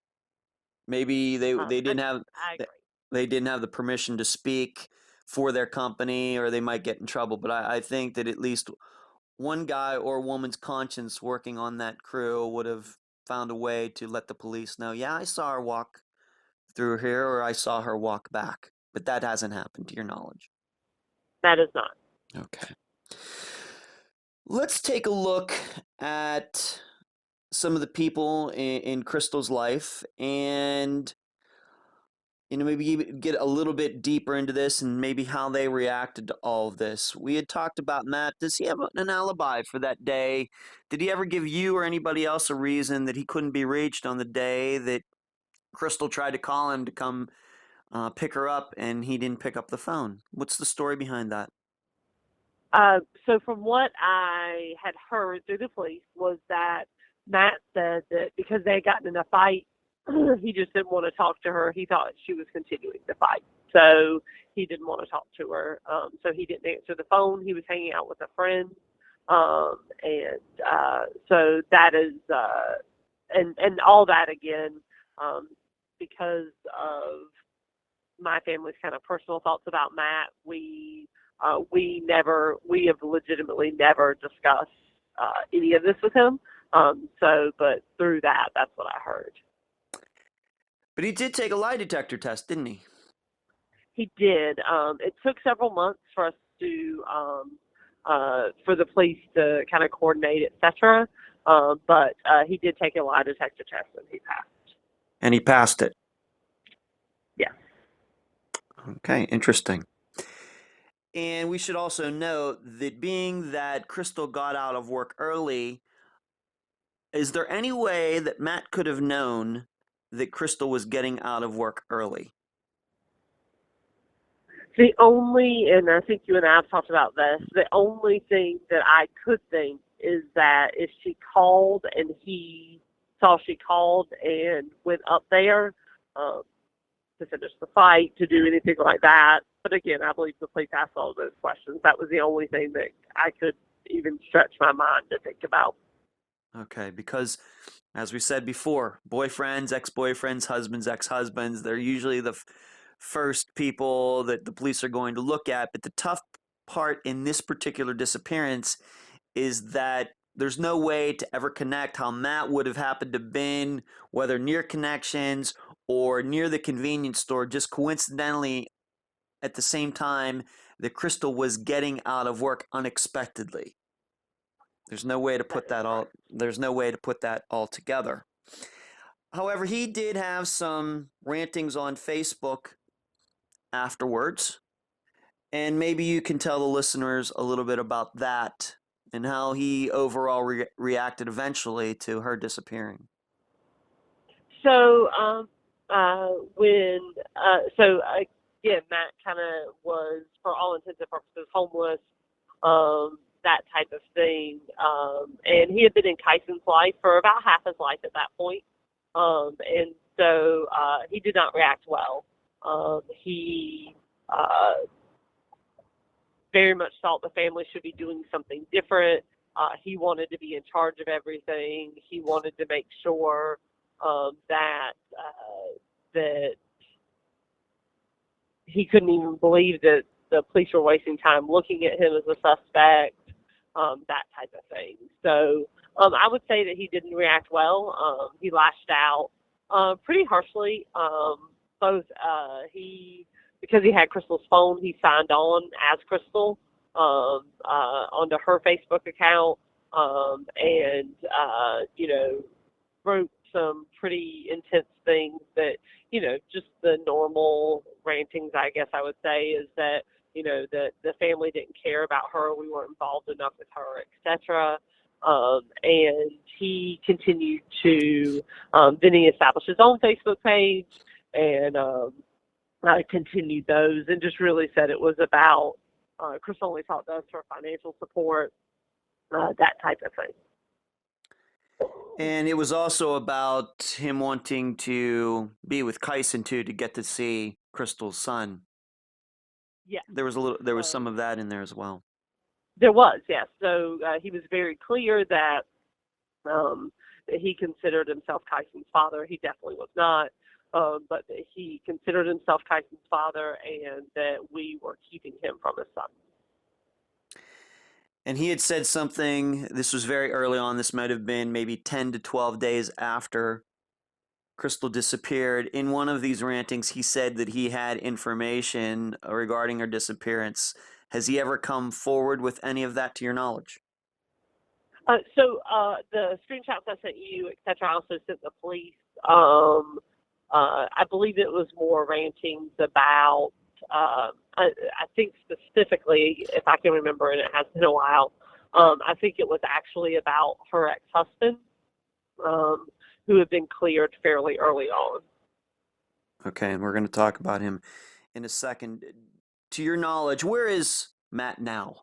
Maybe they didn't have I agree. they didn't have the permission to speak for their company, or they might get in trouble. But I think that at least one guy or woman's conscience working on that crew would have found a way to let the police know, yeah, I saw her walk through here, or I saw her walk back. But that hasn't happened to your knowledge. That is not. Okay. Let's take a look at some of the people in Crystal's life, and maybe get a little bit deeper into this and maybe how they reacted to all of this. We had talked about Matt. Does he have an alibi for that day? Did he ever give you or anybody else a reason that he couldn't be reached on the day that Crystal tried to call him to come pick her up and he didn't pick up the phone? What's the story behind that? So from what I had heard through the police was that Matt said that because they had gotten in a fight, he just didn't want to talk to her. He thought she was continuing the fight. So he didn't want to talk to her. So he didn't answer the phone. He was hanging out with a friend. So that is, and all that again, because of my family's kind of personal thoughts about Matt, we have legitimately never discussed any of this with him. But through that, that's what I heard. But he did take a lie detector test, didn't he? He did. It took several months for us to, for the police to kind of coordinate, etc. But he did take a lie detector test and he passed. And he passed it. Yeah. Okay, interesting. And we should also note that being that Crystal got out of work early, is there any way that Matt could have known that Crystal was getting out of work early? The only, and I think you and I have talked about this, the only thing that I could think is that if she called and he saw she called and went up there to finish the fight, to do anything like that. But again, I believe the police asked all those questions. That was the only thing that I could even stretch my mind to think about. Okay, because as we said before, boyfriends, ex-boyfriends, husbands, ex-husbands, they're usually the first people that the police are going to look at. But the tough part in this particular disappearance is that there's no way to ever connect how Matt would have happened to been, whether near connections or near the convenience store, just coincidentally at the same time that Crystal was getting out of work unexpectedly. There's no way to put that all. There's no way to put that all together. However, he did have some rantings on Facebook afterwards, and maybe you can tell the listeners a little bit about that and how he overall reacted eventually to her disappearing. So again, Matt kind of was, for all intents and purposes, homeless, that type of thing. And he had been in Kyson's life for about half his life at that point. And so he did not react well. He very much thought the family should be doing something different. He wanted to be in charge of everything. He wanted to make sure that he couldn't even believe that the police were wasting time looking at him as a suspect, that type of thing. So I would say that he didn't react well. He lashed out pretty harshly. Because he had Crystal's phone, he signed on as Crystal onto her Facebook account, and wrote some pretty intense things that, just the normal rantings, I guess I would say, is that, that the family didn't care about her, we weren't involved enough with her, etc. And he continued to, then he established his own Facebook page, and I continued those, and just really said it was about Chris only talked to us for financial support, that type of thing. And it was also about him wanting to be with Kyson too, to get to see Crystal's son. Yes. There was some of that in there as well. There was, yes. So he was very clear that he considered himself Kyson's father. He definitely was not, but that he considered himself Kyson's father, and that we were keeping him from his son. And he had said something, this was very early on, this might have been maybe 10 to 12 days after Crystal disappeared. In one of these rantings, he said that he had information regarding her disappearance. Has he ever come forward with any of that to your knowledge? So the screenshots I sent you, etc., I also sent the police. I believe it was more rantings about, I think specifically, if I can remember, and it has been a while, I think it was actually about her ex-husband, who had been cleared fairly early on. Okay, and we're going to talk about him in a second. To your knowledge, where is Matt now?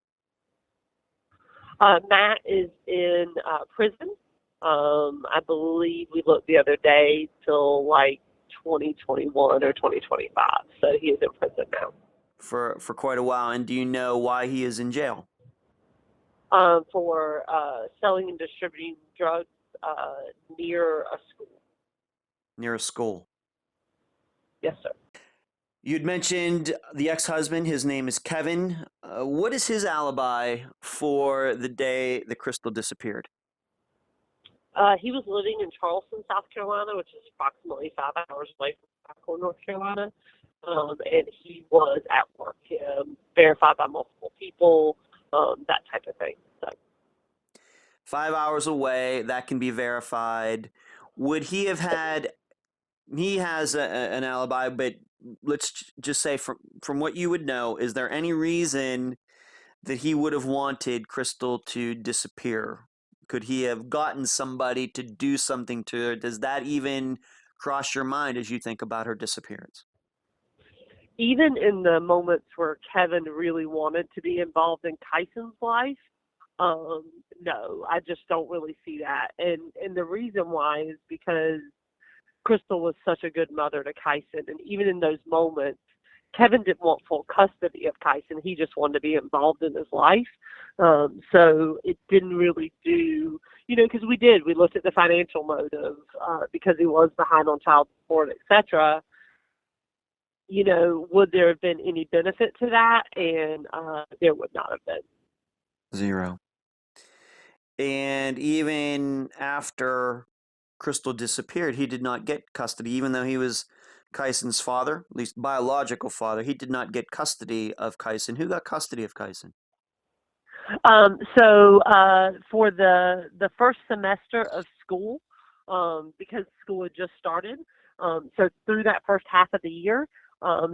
Matt is in prison. I believe we looked the other day till like 2021 or 2025. So he is in prison now. For quite a while. And do you know why he is in jail? For selling and distributing drugs near a school. Near a school. Yes, sir. You'd mentioned the ex-husband. His name is Kevin. What is his alibi for the day that Crystal disappeared? He was living in Charleston, South Carolina, which is approximately 5 hours away from Concord, North Carolina. And he was at work, verified by multiple people, that type of thing. So. 5 hours away, that can be verified. Would he have had, he has an alibi, but let's just say from what you would know, is there any reason that he would have wanted Crystal to disappear? Could he have gotten somebody to do something to her? Does that even cross your mind as you think about her disappearance? Even in the moments where Kevin really wanted to be involved in Kyson's life, no, I just don't really see that. And the reason why is because Crystal was such a good mother to Kyson, and even in those moments, Kevin didn't want full custody of Kyson. He just wanted to be involved in his life. So it didn't really do, because we looked at the financial motive, because he was behind on child support, etc. Would there have been any benefit to that? And there would not have been. Zero. And even after Crystal disappeared, he did not get custody, even though he was Kyson's father, at least biological father. He did not get custody of Kyson. Who got custody of Kyson? So for the first semester of school, because school had just started, so through that first half of the year,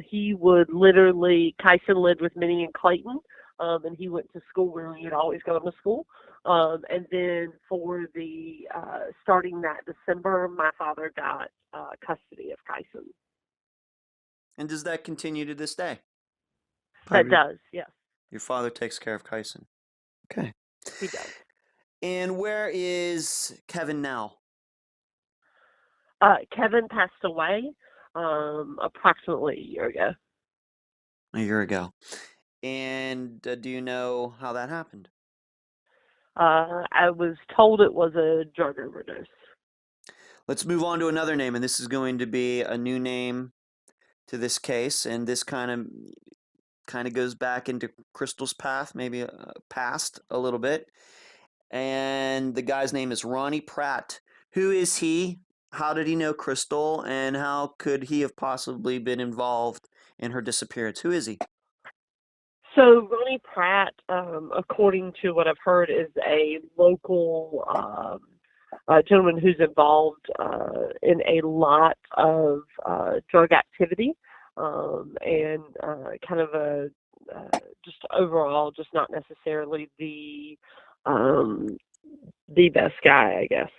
he would literally, Kyson lived with Minnie and Clayton, and he went to school where he had always gone to school. And then for the starting that December, my father got custody of Kyson. And does that continue to this day? That does, yes. Your father takes care of Kyson. Okay. He does. And where is Kevin now? Kevin passed away approximately a year ago. A year ago. And do you know how that happened? I was told it was a drug overdose. Let's move on to another name, and this is going to be a new name to this case, and this kind of goes back into Crystal's path, maybe past a little bit. And the guy's name is Ronnie Pratt. Who is he? How did he know Crystal? And how could he have possibly been involved in her disappearance? Who is he? So Ronnie Pratt, according to what I've heard, is a local gentleman who's involved in a lot of drug activity, and kind of a just overall, just not necessarily the best guy, I guess.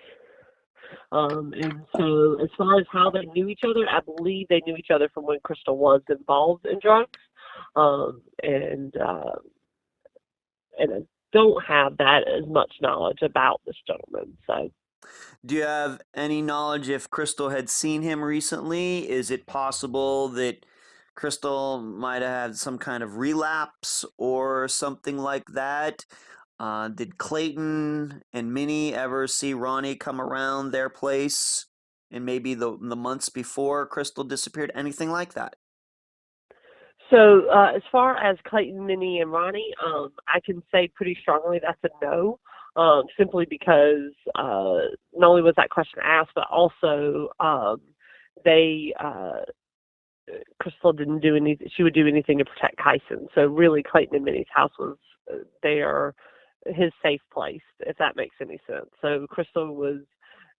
And so as far as how they knew each other, I believe they knew each other from when Crystal was involved in drugs. And I don't have that as much knowledge about this gentleman. So Do you have any knowledge if Crystal had seen him recently? Is it possible that Crystal might have had some kind of relapse or something like that? Did Clayton and Minnie ever see Ronnie come around their place and maybe the months before Crystal disappeared? Anything like that? So as far as Clayton, Minnie, and Ronnie, I can say pretty strongly that's a no, simply because not only was that question asked, but also they Crystal didn't do anything. She would do anything to protect Kyson. So really, Clayton and Minnie's house was their his safe place, if that makes any sense. So Crystal was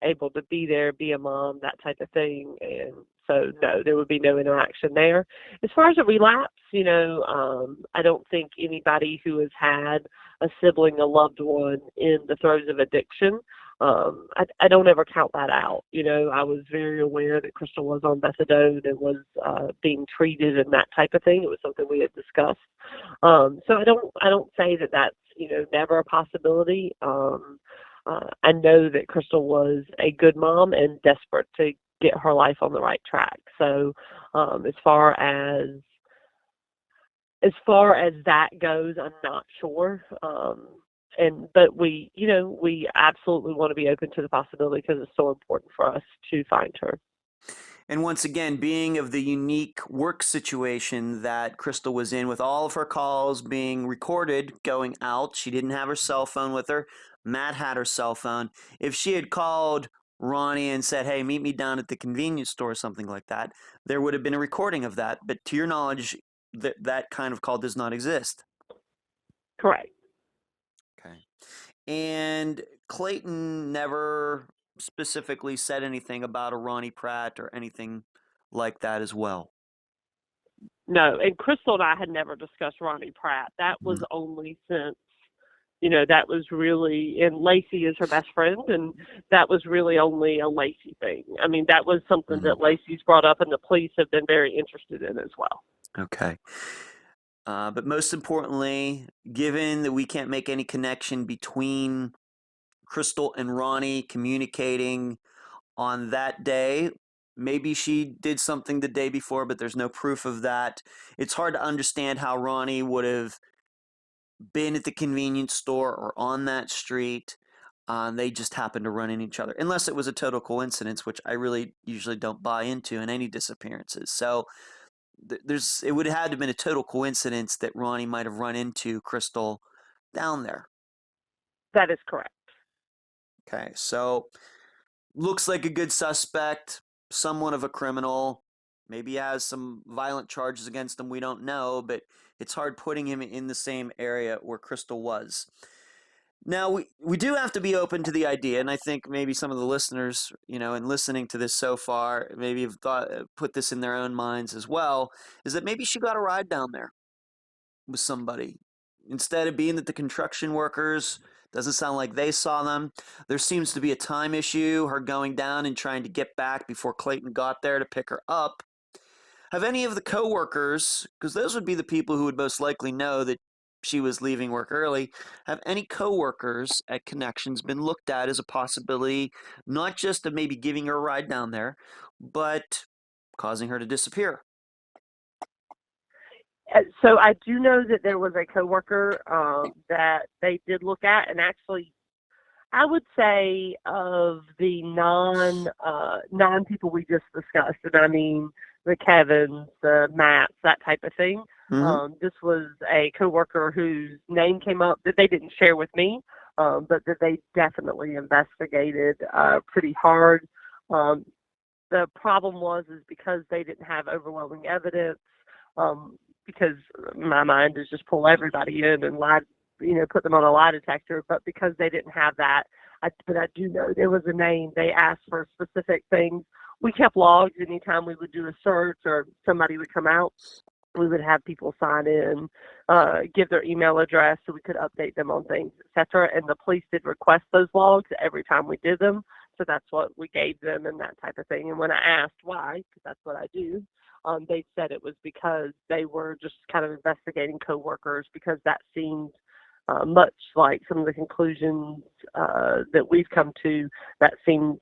able to be there, be a mom, that type of thing, and so no, there would be no interaction there. As far as a relapse, I don't think anybody who has had a sibling, a loved one in the throes of addiction, I don't ever count that out. I was very aware that Crystal was on methadone and was being treated and that type of thing. It was something we had discussed. So I don't say that that's never a possibility. I know that Crystal was a good mom and desperate to get her life on the right track. So as far as that goes, I'm not sure. But we absolutely want to be open to the possibility because it's so important for us to find her. And once again, being of the unique work situation that Crystal was in, with all of her calls being recorded going out, she didn't have her cell phone with her. Matt had her cell phone. If she had called Ronnie and said, "Hey, meet me down at the convenience store," or something like that, there would have been a recording of that. But to your knowledge, that kind of call does not exist. Correct. Okay. And Clayton never specifically said anything about a Ronnie Pratt or anything like that as well. No, and Crystal and I had never discussed Ronnie Pratt. That was only since that was really, and Lacey is her best friend, and that was really only a Lacey thing. I mean, that was something that Lacey's brought up, and the police have been very interested in as well. Okay. But most importantly, given that we can't make any connection between Crystal and Ronnie communicating on that day, maybe she did something the day before, but there's no proof of that. It's hard to understand how Ronnie would have been at the convenience store or on that street. They just happened to run into each other, unless it was a total coincidence, which I really usually don't buy into in any disappearances. So it would have had to have been a total coincidence that Ronnie might have run into Crystal down there. That is correct. Okay, so looks like a good suspect, somewhat of a criminal. Maybe he has some violent charges against him. We don't know, but it's hard putting him in the same area where Crystal was. Now, we do have to be open to the idea, and I think maybe some of the listeners, in listening to this so far, maybe have put this in their own minds as well, is that maybe she got a ride down there with somebody. Instead of being that the construction workers, doesn't sound like they saw them. There seems to be a time issue, her going down and trying to get back before Clayton got there to pick her up. Have any of the coworkers, because those would be the people who would most likely know that she was leaving work early, have any coworkers at Connections been looked at as a possibility, not just of maybe giving her a ride down there, but causing her to disappear? So I do know that there was a coworker that they did look at, and actually, I would say of the non people we just discussed, and I mean the Kevins, the Matts, that type of thing. This was a coworker whose name came up that they didn't share with me, but that they definitely investigated pretty hard. The problem is because they didn't have overwhelming evidence. Because my mind is just pull everybody in and lie, put them on a lie detector. But because they didn't have that, but I do know there was a name. They asked for specific things. We kept logs anytime we would do a search or somebody would come out. We would have people sign in, give their email address so we could update them on things, etc. And the police did request those logs every time we did them. So that's what we gave them and that type of thing. And when I asked why, because that's what I do, they said it was because they were just kind of investigating coworkers because that seemed much like some of the conclusions that we've come to that seemed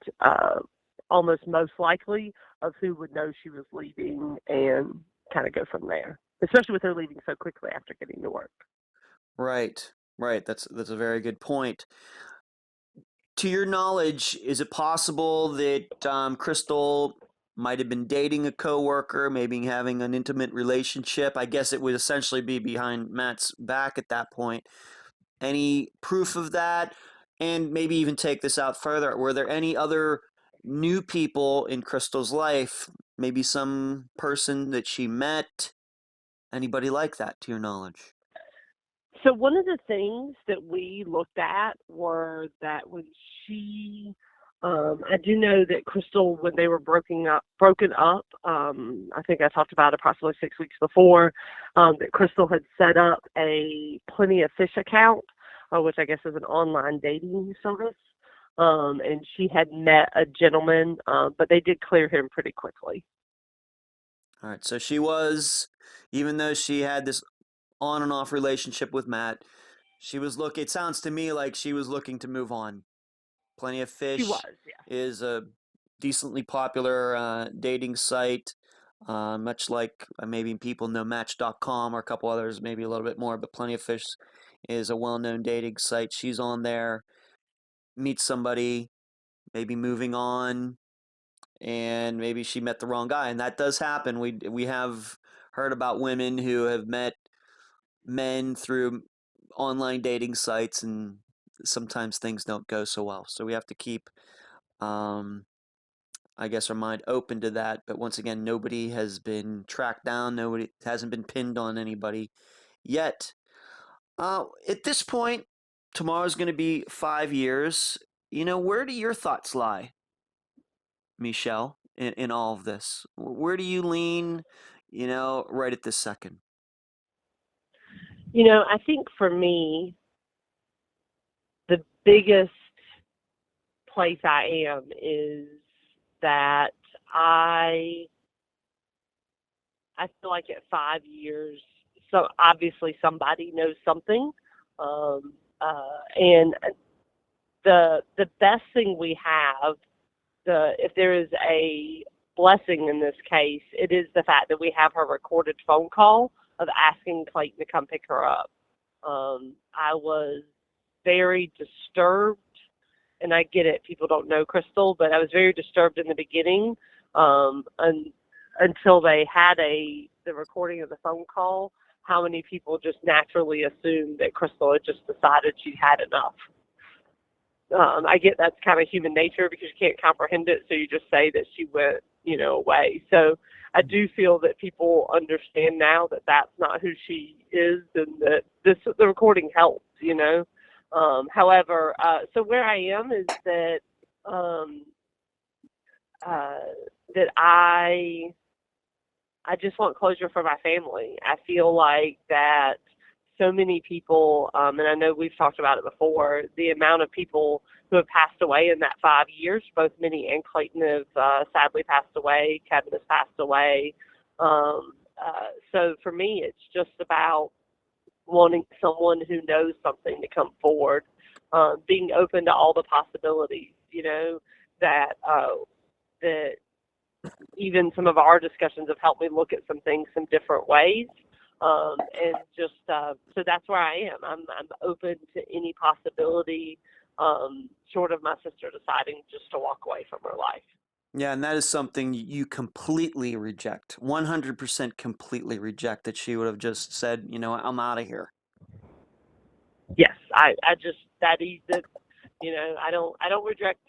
almost most likely of who would know she was leaving and kind of go from there, especially with her leaving so quickly after getting to work. Right, right. That's a very good point. To your knowledge, is it possible that Crystal might have been dating a coworker, maybe having an intimate relationship? I guess it would essentially be behind Matt's back at that point. Any proof of that? And maybe even take this out further. Were there any other new people in Crystal's life? Maybe some person that she met? Anybody like that, to your knowledge? So one of the things that we looked at were that when she, I do know that Crystal, when they were broken up, I think I talked about approximately 6 weeks before, that Crystal had set up a Plenty of Fish account, which I guess is an online dating service. And she had met a gentleman, but they did clear him pretty quickly. All right, so she was, even though she had this on and off relationship with Matt, she was looking, it sounds to me like she was looking to move on. Plenty of She Fish was, yeah. is a decently popular dating site, much like maybe people know Match.com or a couple others, maybe a little bit more, but Plenty of Fish is a well known dating site. She's on there, meets somebody, maybe moving on, and maybe she met the wrong guy. And that does happen. We have heard about women who have met men through online dating sites, and sometimes things don't go so well. So we have to keep, um, I guess, our mind open to that. But once again, nobody has been tracked down. Nobody hasn't been pinned on anybody yet. At this point, tomorrow's going to be 5 years. Where do your thoughts lie, Michelle, in all of this? Where do you lean, right at this second? I think for me, the biggest place I am is that I I feel like at 5 years, so obviously somebody knows something, and the best thing we have, if there is a blessing in this case, it is the fact that we have her recorded phone call of asking Clayton to come pick her up. I was very disturbed, and I get it, people don't know Crystal, but I was very disturbed in the beginning, and until they had the recording of the phone call, how many people just naturally assumed that Crystal had just decided she had enough. I get that's kind of human nature because you can't comprehend it, so you just say that she went, away. So I do feel that people understand now that that's not who she is, and that the recording helped. However, so where I am is that uh, that I just want closure for my family. I feel like that so many people, and I know we've talked about it before, the amount of people who have passed away in that 5 years, both Minnie and Clayton have sadly passed away. Kevin has passed away. So for me, it's just about wanting someone who knows something to come forward, being open to all the possibilities, that that even some of our discussions have helped me look at some things some different ways. And just so that's where I am. I'm open to any possibility, short of my sister deciding just to walk away from her life. Yeah, and that is something you completely reject. 100% completely reject that she would have just said, I'm out of here. Yes, I just that is that. I don't reject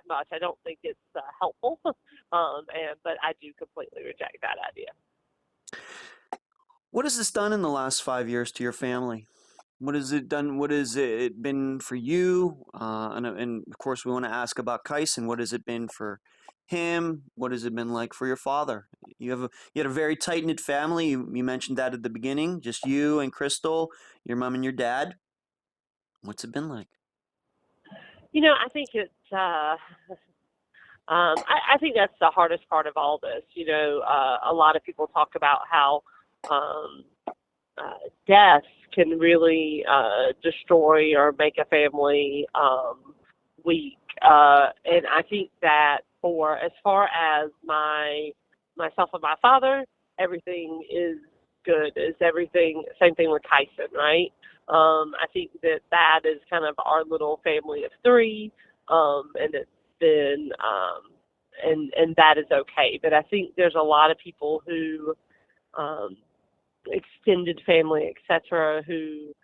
much. I don't think it's helpful, but I do completely reject that idea. What has this done in the last 5 years to your family? What has it done? What has it been for you? And of course, we want to ask about Kyson. What has it been for him? What has it been like for your father? You had a very tight knit family. You mentioned that at the beginning. Just you and Crystal, your mom and your dad. What's it been like? I think it's. I think that's the hardest part of all this. A lot of people talk about how deaths can really destroy or make a family weak. And I think that for as far as myself and my father, everything is good. Is everything same thing with Tyson, right? I think that is kind of our little family of three, and it's been and that is okay. But I think there's a lot of people who um, extended family, etc., who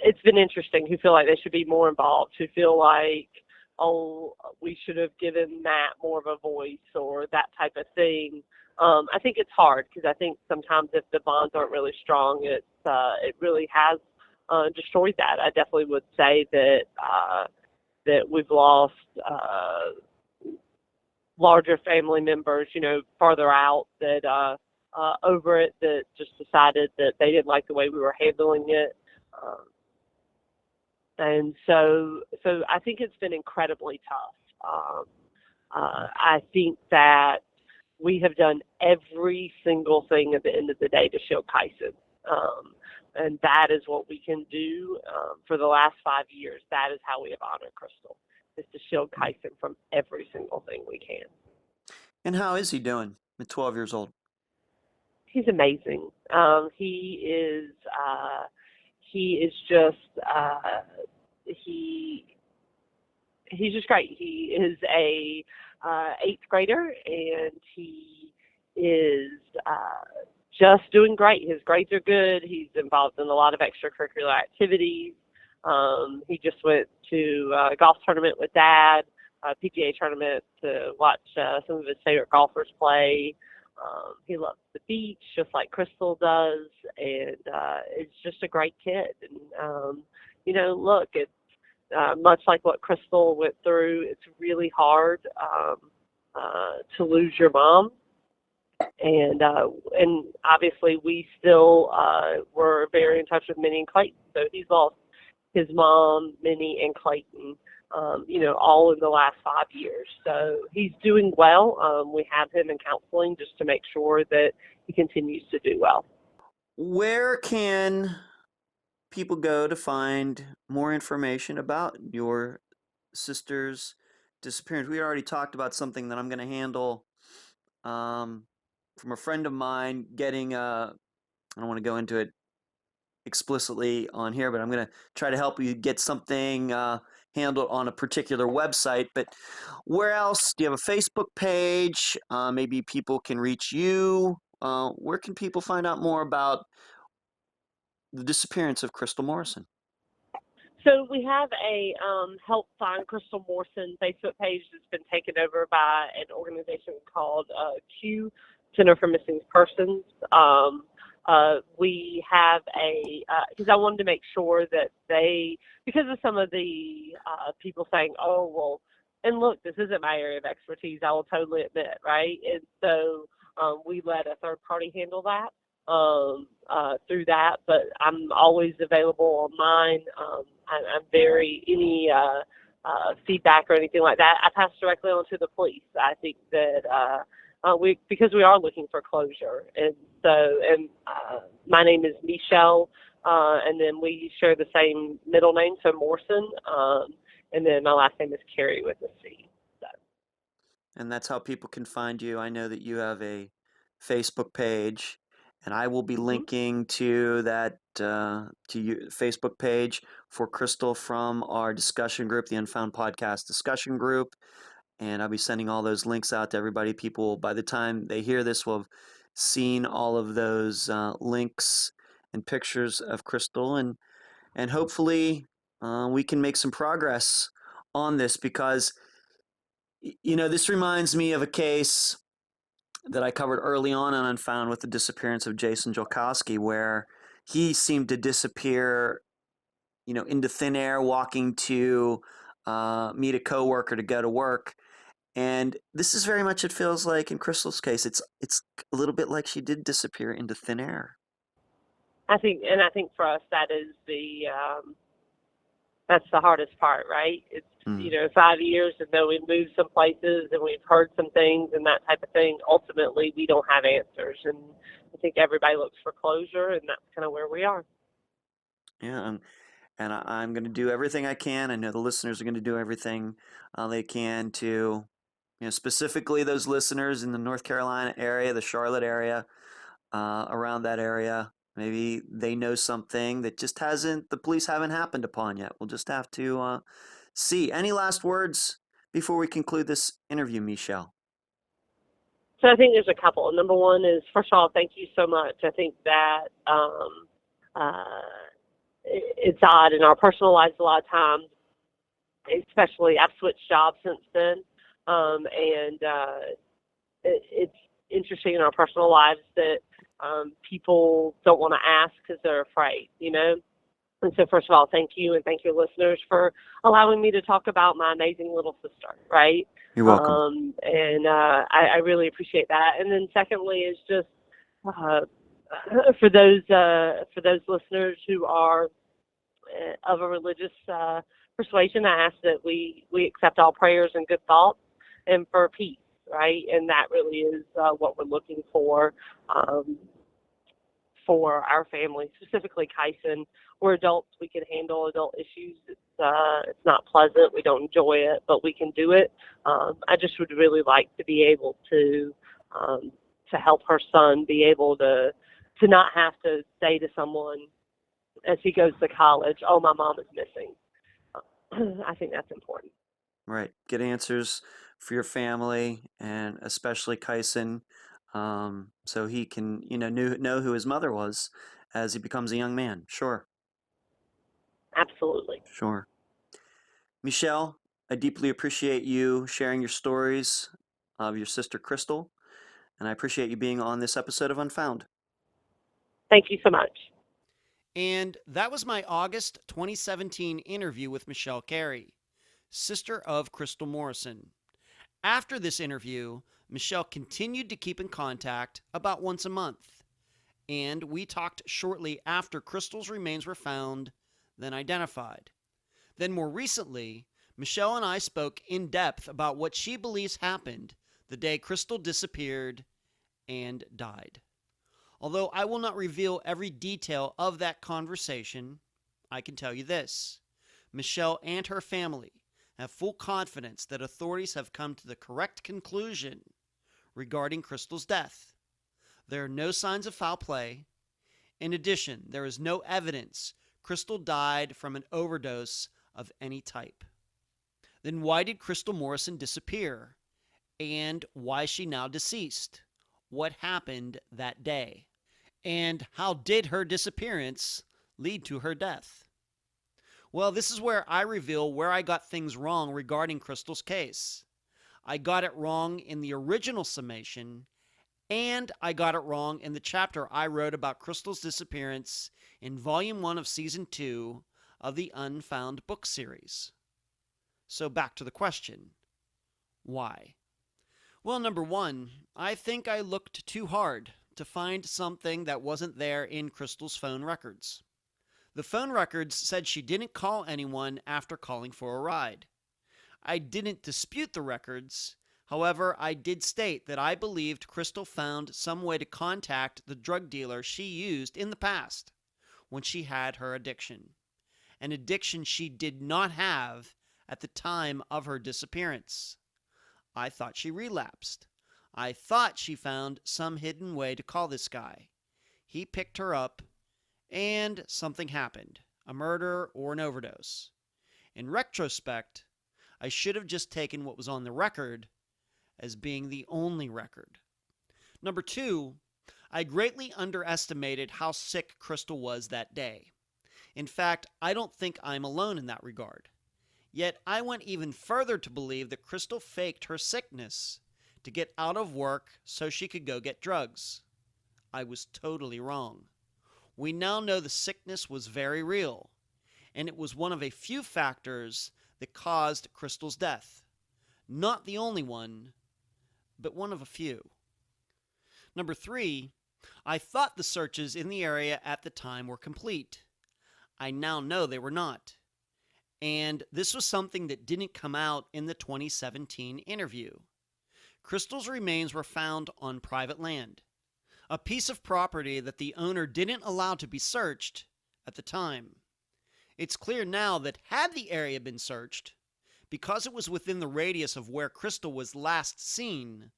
it's been interesting, who feel like they should be more involved, who feel like, oh, we should have given Matt more of a voice or that type of thing. I think it's hard because I think sometimes if the bonds aren't really strong, it really has destroyed that. I definitely would say that we've lost larger family members, farther out over it, that just decided that they didn't like the way we were handling it. And so I think it's been incredibly tough. I think that we have done every single thing at the end of the day to shield Kyson. And that is what we can do for the last 5 years. That is how we have honored Crystal, is to shield Kyson from every single thing we can. And how is he doing at 12 years old? He's amazing. He is just he's just great. He is a 8th grader, and he is just doing great. His grades are good. He's involved in a lot of extracurricular activities. He just went to a golf tournament with Dad, a PGA tournament, to watch some of his favorite golfers play. He loves the beach, just like Crystal does, and it's just a great kid. And, look, it's much like what Crystal went through. It's really hard to lose your mom. And obviously we still were very in touch with Minnie and Clayton. So he's lost his mom, Minnie, and Clayton, all in the last 5 years. So he's doing well. We have him in counseling just to make sure that he continues to do well. Where can people go to find more information about your sister's disappearance? We already talked about something that I'm going to handle from a friend of mine getting, I don't want to go into it explicitly on here, but I'm going to try to help you get something handled on a particular website. But where else? Do you have a Facebook page? Maybe people can reach you. Where can people find out more about the disappearance of Crystal Morrison? So we have a Help Find Crystal Morrison Facebook page that's been taken over by an organization called Q, Center for Missing Persons. We have because I wanted to make sure that because of some of the people saying, oh, well, and look, this isn't my area of expertise, I will totally admit, right? And so we let a third party handle that through that, but I'm always available on mine. I'm any feedback or anything like that, I pass directly on to the police. I think that because we are looking for closure, and my name is Michelle, and then we share the same middle name, so Morrison, and then my last name is Carey with a C. So. And that's how people can find you. I know that you have a Facebook page, and I will be linking to that to your Facebook page for Crystal from our discussion group, the Unfound Podcast discussion group. And I'll be sending all those links out to everybody. People, by the time they hear this, will have seen all of those links and pictures of Crystal, and hopefully we can make some progress on this, because this reminds me of a case that I covered early on Unfound with the disappearance of Jason Jolkowski, where he seemed to disappear, into thin air, walking to meet a coworker to go to work. And this is very much, it feels like in Crystal's case, it's a little bit like she did disappear into thin air. I think for us that is the That's the hardest part, right? It's, Mm. 5 years, and though we've moved some places and we've heard some things and that type of thing, ultimately we don't have answers. And I think everybody looks for closure, and that's kind of where we are. Yeah, and I'm going to do everything I can. I know the listeners are going to do everything they can to, specifically those listeners in the North Carolina area, the Charlotte area, around that area. Maybe they know something that just the police haven't happened upon yet. We'll just have to see. Any last words before we conclude this interview, Michelle? So I think there's a couple. Number one is, first of all, thank you so much. I think that it's odd in our personal lives a lot of times, especially I've switched jobs since then, it's interesting in our personal lives that people don't want to ask because they're afraid, And so, first of all, thank you, and thank your listeners for allowing me to talk about my amazing little sister, right? You're welcome. I really appreciate that. And then, secondly, is just uh, for those listeners who are of a religious persuasion, I ask that we accept all prayers and good thoughts, and for peace, right? And that really is what we're looking for our family, specifically Kyson. We're adults. We can handle adult issues. It's not pleasant. We don't enjoy it, but we can do it. I just would really like to be able to help her son be able to not have to say to someone as he goes to college, "Oh, my mom is missing." I think that's important. Right. Get answers for your family and especially Kyson, so he can, know who his mother was as he becomes a young man. Sure. Absolutely. Sure. Michelle, I deeply appreciate you sharing your stories of your sister Crystal, and I appreciate you being on this episode of Unfound. Thank you so much. And that was my August 2017 interview with Michelle Carey, sister of Crystal Morrison. After this interview, Michelle continued to keep in contact about once a month, and we talked shortly after Crystal's remains were found, then identified. Then, more recently, Michelle and I spoke in depth about what she believes happened the day Crystal disappeared and died. Although I will not reveal every detail of that conversation, I can tell you this: Michelle and her family have full confidence that authorities have come to the correct conclusion regarding Crystal's death. There are no signs of foul play. In addition, there is no evidence Crystal died from an overdose of any type. Then why did Crystal Morrison disappear? And why is she now deceased? What happened that day? And how did her disappearance lead to her death? Well, this is where I reveal where I got things wrong regarding Crystal's case. I got it wrong in the original summation, and I got it wrong in the chapter I wrote about Crystal's disappearance in Volume 1 of Season 2 of the Unfound book series. So back to the question: why? Well, number one, I think I looked too hard to find something that wasn't there in Crystal's phone records. The phone records said she didn't call anyone after calling for a ride. I didn't dispute the records. However, I did state that I believed Crystal found some way to contact the drug dealer she used in the past when she had her addiction, an addiction she did not have at the time of her disappearance. I thought she relapsed. I thought she found some hidden way to call this guy. He picked her up, and something happened, a murder or an overdose. In retrospect, I should have just taken what was on the record as being the only record. Number two, I greatly underestimated how sick Crystal was that day. In fact, I don't think I'm alone in that regard. Yet I went even further to believe that Crystal faked her sickness to get out of work so she could go get drugs. I was totally wrong. We now know the sickness was very real, and it was one of a few factors that caused Crystal's death. Not the only one, but one of a few. Number three, I thought the searches in the area at the time were complete. I now know they were not. And this was something that didn't come out in the 2017 interview. Crystal's remains were found on private land, a piece of property that the owner didn't allow to be searched at the time. It's clear now that had the area been searched, because it was within the radius of where Crystal was last seen,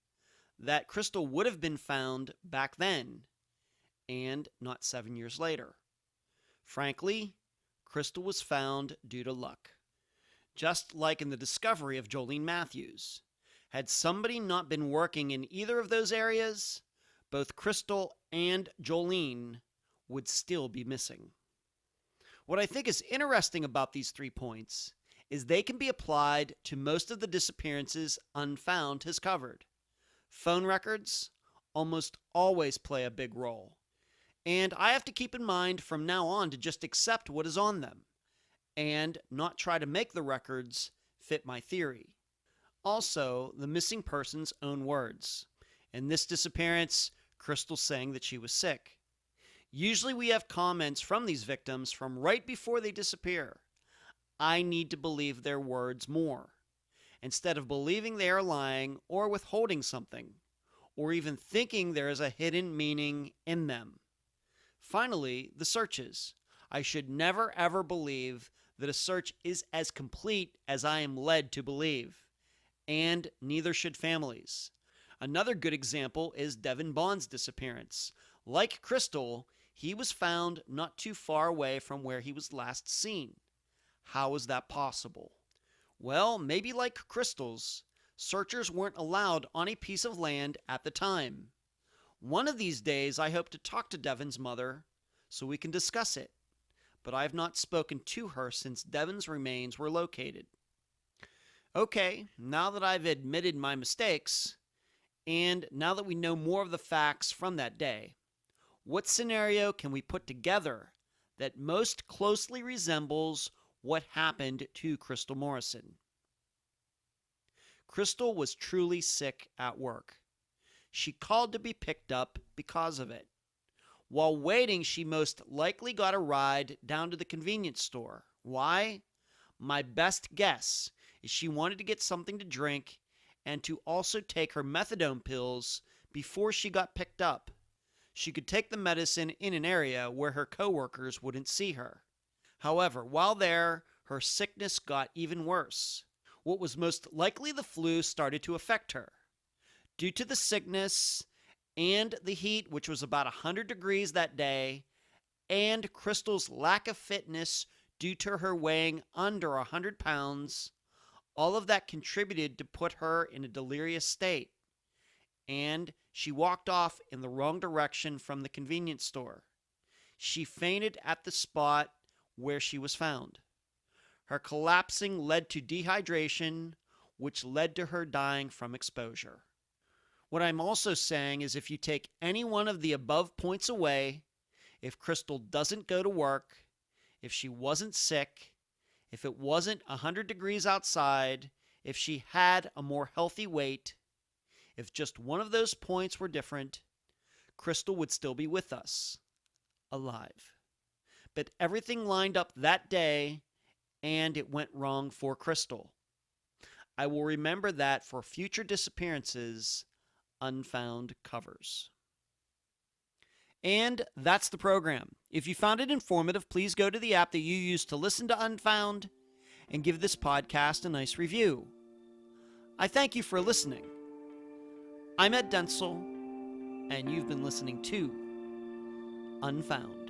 that Crystal would have been found back then, and not 7 years later. Frankly, Crystal was found due to luck. Just like in the discovery of Jolene Matthews. Had somebody not been working in either of those areas, both Crystal and Jolene would still be missing. What I think is interesting about these 3 points is they can be applied to most of the disappearances Unfound has covered. Phone records almost always play a big role. And I have to keep in mind from now on to just accept what is on them and not try to make the records fit my theory. Also, the missing person's own words. In this disappearance, Crystal saying that she was sick. Usually we have comments from these victims from right before they disappear. I need to believe their words more, instead of believing they are lying or withholding something, or even thinking there is a hidden meaning in them. Finally, the searches. I should never ever believe that a search is as complete as I am led to believe, and neither should families. Another good example is Devin Bond's disappearance. Like Crystal, he was found not too far away from where he was last seen. How is that possible? Well, maybe like Crystal's, searchers weren't allowed on a piece of land at the time. One of these days, I hope to talk to Devin's mother so we can discuss it, but I have not spoken to her since Devin's remains were located. Okay, now that I've admitted my mistakes, and now that we know more of the facts from that day, what scenario can we put together that most closely resembles what happened to Crystal Morrison? Crystal was truly sick at work. She called to be picked up because of it. While waiting, she most likely got a ride down to the convenience store. Why? My best guess is she wanted to get something to drink and to also take her methadone pills before she got picked up. She could take the medicine in an area where her coworkers wouldn't see her. However, while there, her sickness got even worse. What was most likely the flu started to affect her. Due to the sickness and the heat, which was about 100 degrees that day, and Crystal's lack of fitness due to her weighing under 100 pounds, all of that contributed to put her in a delirious state, and she walked off in the wrong direction from the convenience store. She fainted at the spot where she was found. Her collapsing led to dehydration, which led to her dying from exposure. What I'm also saying is if you take any one of the above points away, if Crystal doesn't go to work, if she wasn't sick, if it wasn't 100 degrees outside, if she had a more healthy weight, if just one of those points were different, Crystal would still be with us, alive. But everything lined up that day, and it went wrong for Crystal. I will remember that for future disappearances Unfound covers. And that's the program. If you found it informative, please go to the app that you use to listen to Unfound and give this podcast a nice review. I thank you for listening. I'm Ed Dentzel, and you've been listening to Unfound.